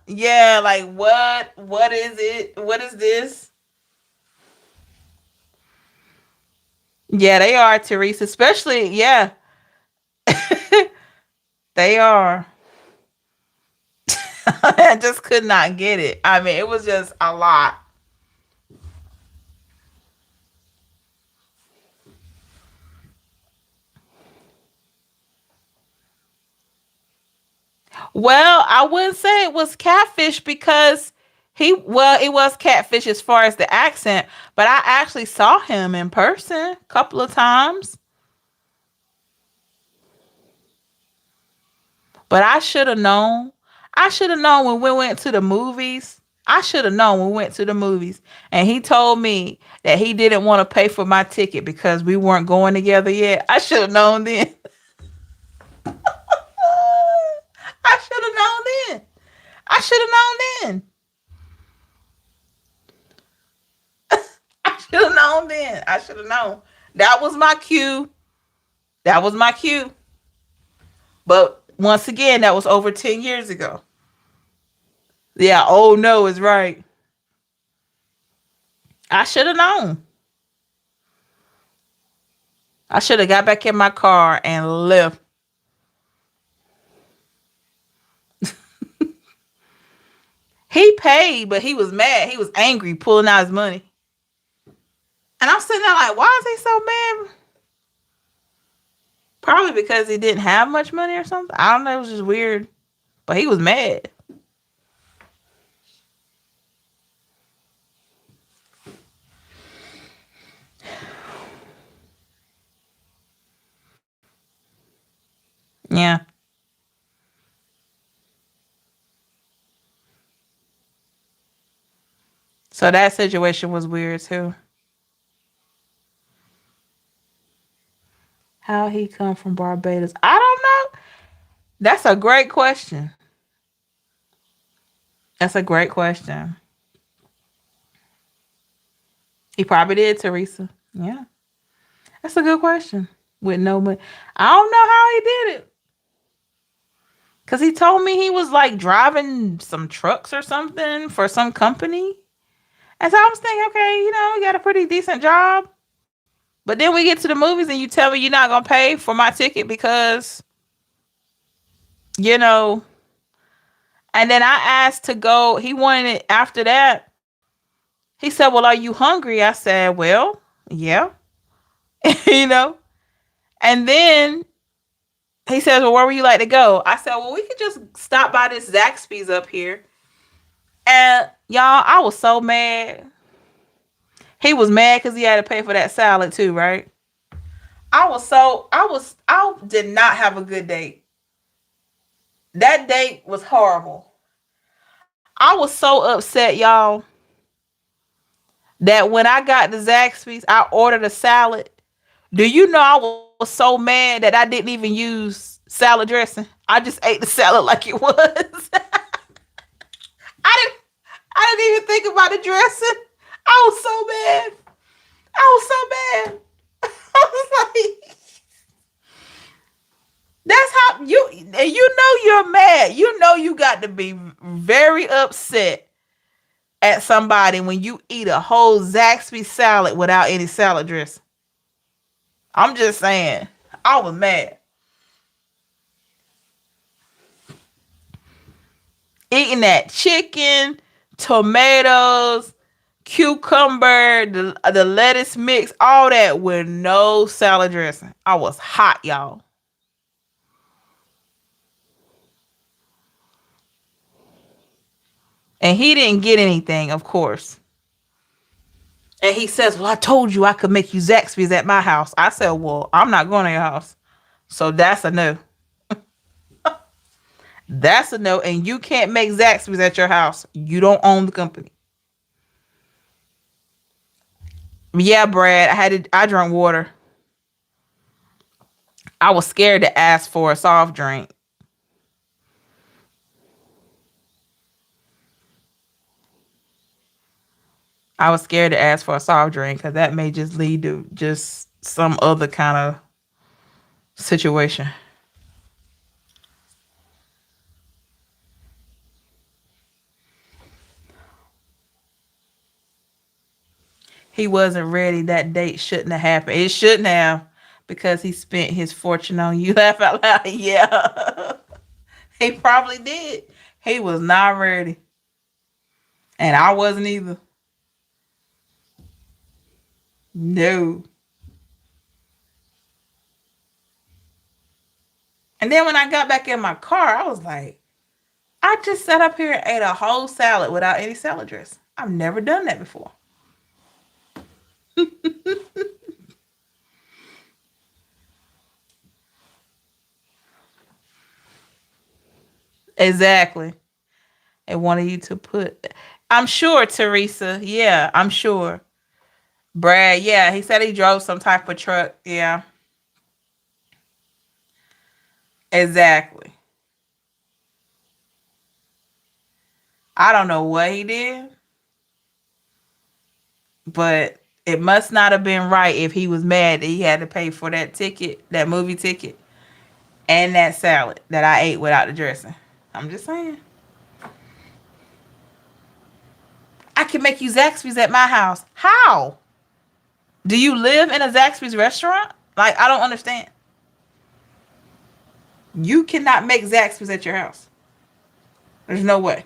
yeah, like what is it? What is this? Yeah, they are, Teresa. Especially, yeah, they are. I just could not get it. I mean, it was just a lot. Well, I wouldn't say it was catfish because it was catfish as far as the accent, but I actually saw him in person a couple of times. But I should have known. I should have known when we went to the movies. I should have known when we went to the movies. And he told me that he didn't want to pay for my ticket because we weren't going together yet. I should have known then. I should have known then. I should have known then. I should have known then. I should have known. That was my cue. That was my cue. But once again, that was over 10 years ago. Yeah, oh no is right. I should have known. I should have got back in my car and left. He paid, but he was mad. He was angry, pulling out his money. And I'm sitting there like, why is he so mad? Probably because he didn't have much money or something. I don't know. It was just weird. But he was mad. Yeah. So that situation was weird too. How he come from Barbados? I don't know. That's a great question. That's a great question. He probably did, Teresa. Yeah. That's a good question. With no money. I don't know how he did it. Cause he told me he was like driving some trucks or something for some company. And so I was thinking, okay, he got a pretty decent job. But then we get to the movies and you tell me you're not gonna pay for my ticket because, you know, and then I asked to go, he wanted it after that. He said, well, are you hungry? I said, well, yeah, you know. And then he says, well, where would you like to go? I said, well, we could just stop by this Zaxby's up here. And y'all, I was so mad. He was mad because he had to pay for that salad too, right? I did not have a good date. That date was horrible. I was so upset, y'all, that when I got the Zaxby's, I ordered a salad. Do you know I was so mad that I didn't even use salad dressing? I just ate the salad like it was. I didn't I didn't even think about the dressing. I was so mad. I was so mad. I was like, that's how you're mad. You know you got to be very upset at somebody when you eat a whole Zaxby salad without any salad dressing. I'm just saying. I was mad. Eating that chicken, tomatoes, cucumber, the lettuce mix, all that with no salad dressing. I was hot, y'all. And he didn't get anything, of course. And he says, well, I told you I could make you Zaxby's at my house. I said, well, I'm not going to your house. So that's a no. That's a no. And you can't make Zaxby's at your house. You don't own the company. Yeah, Brad, I drank water. I was scared to ask for a soft drink. I was scared to ask for a soft drink because that may just lead to just some other kind of situation. He wasn't ready. That date shouldn't have happened. It shouldn't have because he spent his fortune on you. Laugh out loud. Yeah. He probably did. He was not ready. And I wasn't either. No. And then when I got back in my car, I was like, I just sat up here and ate a whole salad without any salad dressing. I've never done that before. Exactly. They wanted you to put. I'm sure, Teresa. Yeah, I'm sure. Brad, yeah, he said he drove some type of truck. Yeah, exactly. I don't know what he did, but it must not have been right if he was mad that he had to pay for that ticket, that movie ticket, and that salad that I ate without the dressing. I'm just saying. I can make you Zaxby's at my house. How? Do you live in a Zaxby's restaurant? Like, I don't understand. You cannot make Zaxby's at your house. There's no way.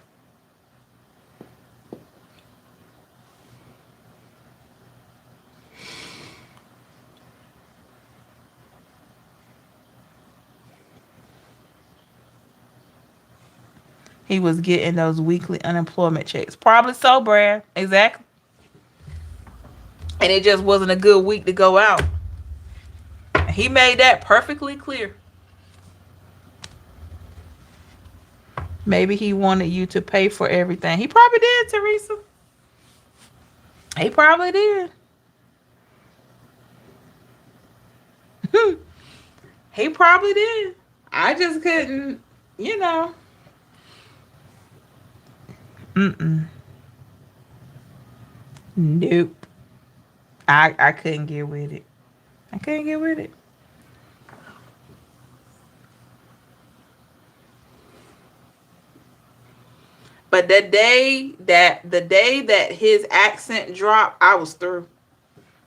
He was getting those weekly unemployment checks. Probably so, Brad. Exactly. And it just wasn't a good week to go out. He made that perfectly clear. Maybe he wanted you to pay for everything. He probably did, Teresa. He probably did. He probably did. I just couldn't, you know. Mm-mm. Nope. I couldn't get with it. I couldn't get with it. But the day that his accent dropped, I was through.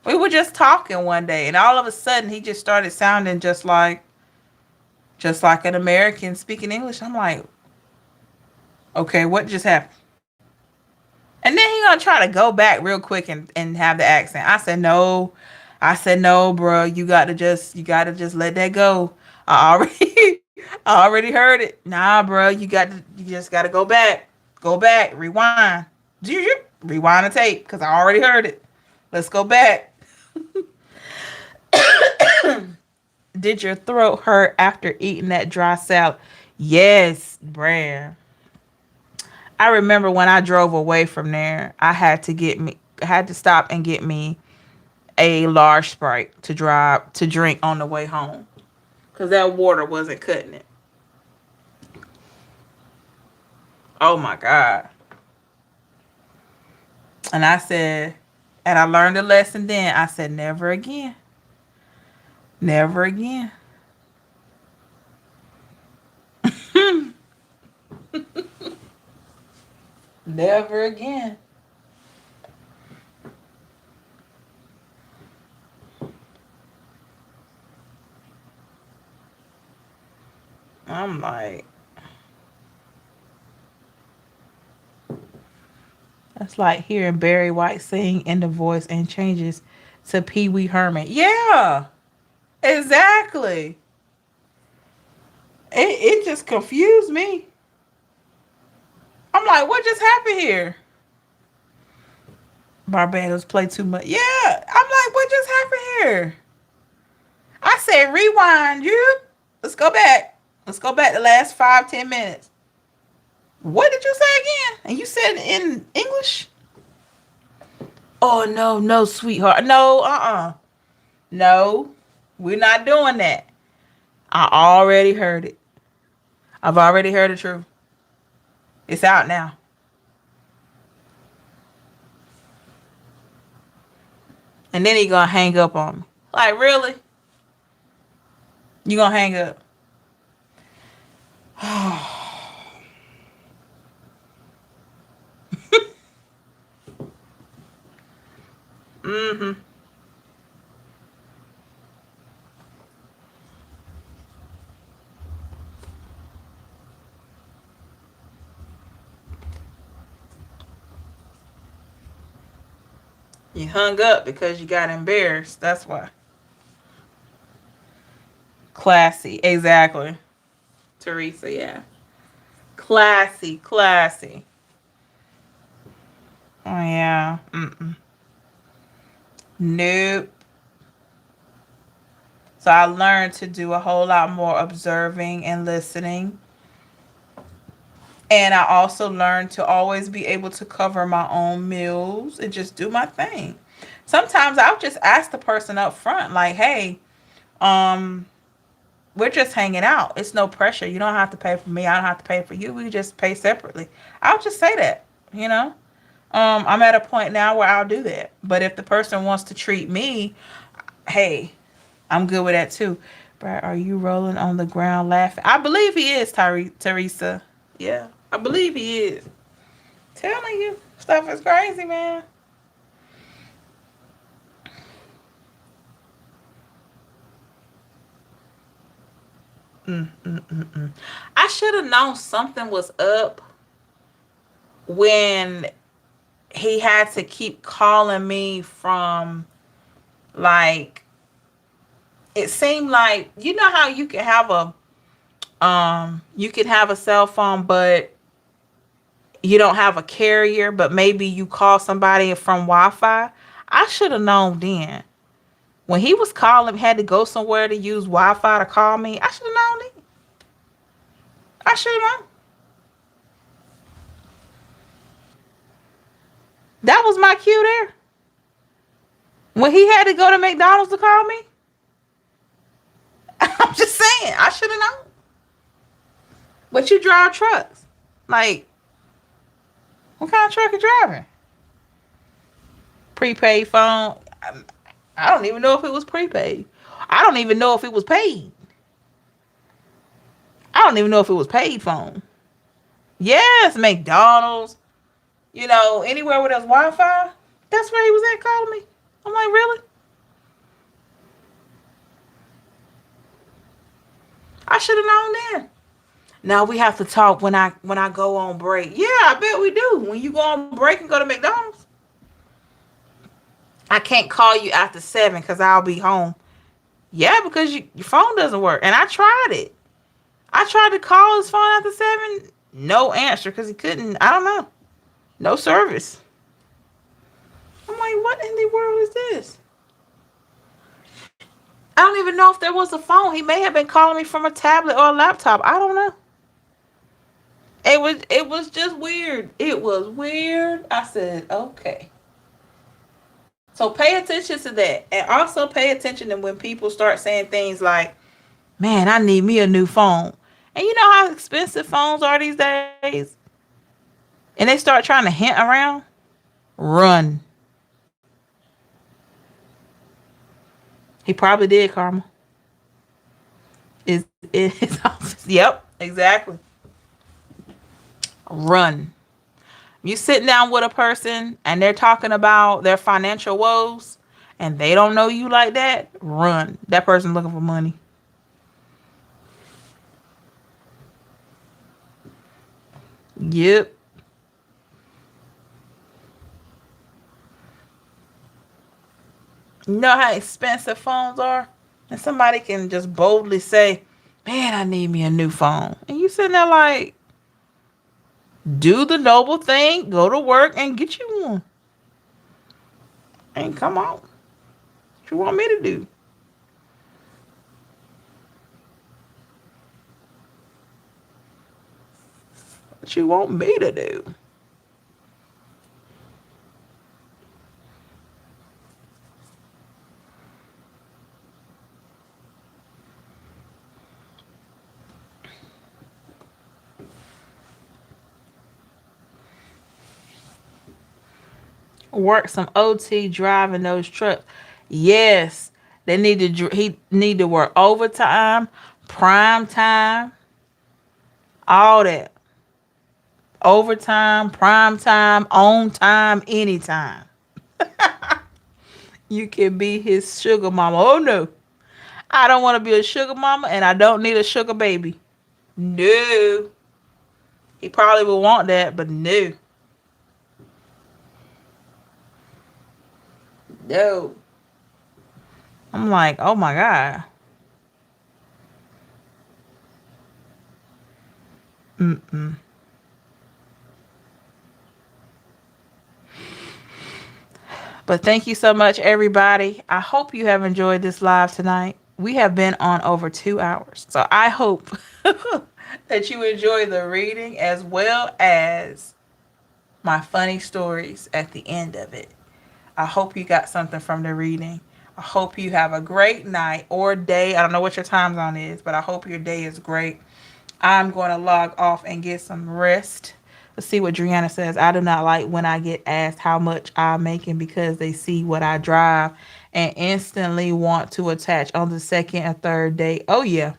We were just talking one day, and all of a sudden he just started sounding just like an American speaking English. I'm like, okay, what just happened? And then he gonna try to go back real quick and have the accent. I said no. I said no, bro. You gotta just let that go. I already I already heard it. Nah, bro. You just gotta go back. Go back. Rewind. Rewind the tape because I already heard it. Let's go back. Did your throat hurt after eating that dry salad? Yes, Brad. I remember when I drove away from there, I had to stop and get me a large Sprite to drink on the way home because that water wasn't cutting it. Oh my god! And I said, and I learned a lesson then. I said, never again, never again. Never again. I'm like, that's like hearing Barry White sing in the voice and changes to Pee Wee Herman. Yeah, exactly. It just confused me. I'm like, what just happened here? Barbados play too much. Yeah, I'm like, what just happened here? I said, rewind, you. Let's go back. Let's go back the last 5, 10 minutes. What did you say again? And you said in English? Oh no, no, sweetheart. No, no. We're not doing that. I already heard it. I've already heard the truth. It's out now. And then he gonna hang up on me. Like, really? You gonna hang up? Mm-hmm. You hung up because you got embarrassed. That's why. Classy. Exactly. Teresa, yeah. Classy, classy. Oh, yeah. Mm-mm. Nope. So I learned to do a whole lot more observing and listening. And I also learned to always be able to cover my own meals and just do my thing. Sometimes I'll just ask the person up front, like, hey, um, we're just hanging out. It's no pressure. You don't have to pay for me. I don't have to pay for you. We just pay separately. I'll just say that, you know? I'm at a point now where I'll do that. But if the person wants to treat me, hey, I'm good with that too. Brad, are you rolling on the ground laughing? I believe he is, Teresa. Yeah, I believe he is. Telling you, stuff is crazy, man. Mm. I should have known something was up when he had to keep calling me from, like, it seemed like, you know how you can have a cell phone, but you don't have a carrier, but maybe you call somebody from Wi-Fi. I should have known then. When he was calling, had to go somewhere to use Wi-Fi to call me. I should have known then. I should have known. That was my cue there. When he had to go to McDonald's to call me, I'm just saying, I should have known. But you drive trucks. Like, what kind of truck you driving? Prepaid phone. I don't even know if it was prepaid. I don't even know if it was paid. I don't even know if it was paid phone. Yes, McDonald's. Anywhere where there's Wi-Fi. That's where he was at calling me. I'm like, really? I should have known then. Now we have to talk when I go on break. Yeah, I bet we do. When you go on break and go to McDonald's, I can't call you after 7 because I'll be home. Yeah, because your phone doesn't work. And I tried it. I tried to call his phone after 7. No answer because he couldn't. I don't know. No service. I'm like, what in the world is this? I don't even know if there was a phone. He may have been calling me from a tablet or a laptop. I don't know. It was just weird. It was weird. I said, okay. So pay attention to that. And also pay attention to when people start saying things like, man, I need me a new phone. And you know how expensive phones are these days? And they start trying to hint around? Run. He probably did, Karma. Is in his office. Yep, exactly. Run. You sitting down with a person and they're talking about their financial woes and they don't know you like that, run. That person looking for money. Yep. You know how expensive phones are? And somebody can just boldly say, man, I need me a new phone. And you sitting there like, do the noble thing, go to work and get you one. And come on. What you want me to do? What you want me to do? Work some OT driving those trucks. Yes, he need to work overtime, prime time, all that. Overtime, prime time, on time, anytime. You can be his sugar mama. Oh no. I don't want to be a sugar mama and I don't need a sugar baby. No. He probably would want that, but no. No. I'm like, oh my God. Mm-mm. But thank you so much, everybody. I hope you have enjoyed this live tonight. We have been on over 2 hours. So I hope that you enjoy the reading as well as my funny stories at the end of it. I hope you got something from the reading. I hope you have a great night or day. I don't know what your time zone is, but I hope your day is great. I'm going to log off and get some rest. Let's see what Driana says. I do not like when I get asked how much I'm making because they see what I drive and instantly want to attach on the second or third date. Oh yeah.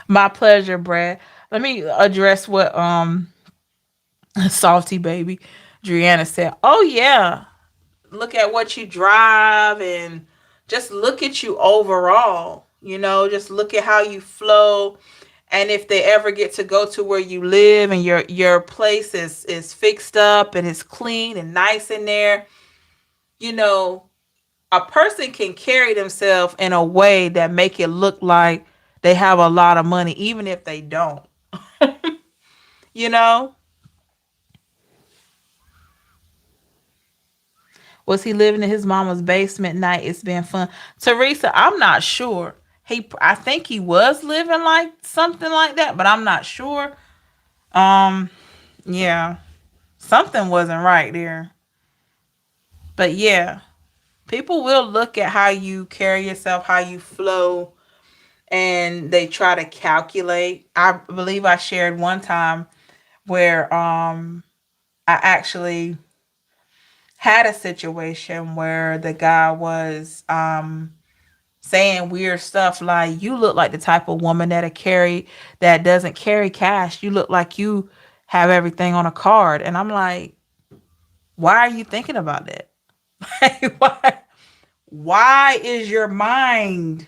My pleasure, Brad. Let me address what Salty Baby Driana said. Oh yeah. Look at what you drive and just look at you overall. Just look at how you flow. And if they ever get to go to where you live and your place is fixed up and it's clean and nice in there, you know, a person can carry themselves in a way that make it look like they have a lot of money, even if they don't. you know? Was he living in his mama's basement night? It's been fun. Teresa, I'm not sure. I think he was living like something like that, but I'm not sure. Um, yeah, something wasn't right there. But yeah, people will look at how you carry yourself, how you flow, and they try to calculate. I believe I shared one time where I actually had a situation where the guy was saying weird stuff like, you look like the type of woman that doesn't carry cash. You look like you have everything on a card. And I'm like, why are you thinking about that? Why is your mind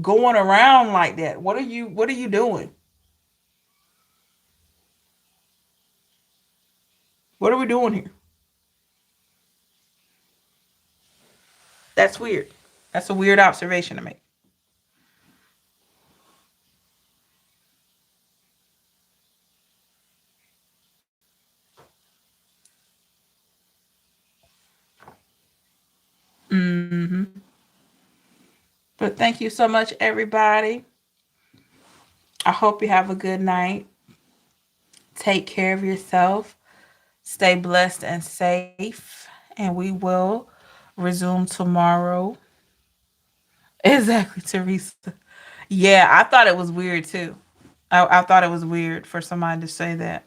going around like that? What are you doing? What are we doing here? That's weird. That's a weird observation to make. Hmm. But thank you so much, everybody. I hope you have a good night. Take care of yourself. Stay blessed and safe. And we will resume tomorrow. Exactly, Teresa. Yeah, I thought it was weird too. I thought it was weird for somebody to say that.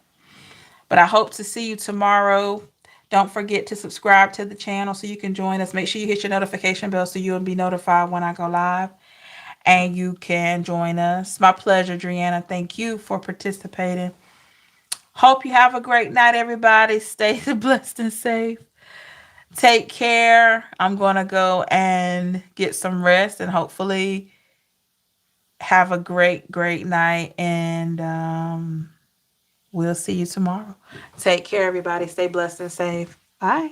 But I hope to see you tomorrow. Don't forget to subscribe to the channel so you can join us. Make sure you hit your notification bell so you'll be notified when I go live and you can join us. My pleasure, Driana. Thank you for participating. Hope you have a great night, everybody. Stay blessed and safe. Take care. I'm going to go and get some rest and hopefully have a great, great night. And we'll see you tomorrow. Take care, everybody. Stay blessed and safe. Bye.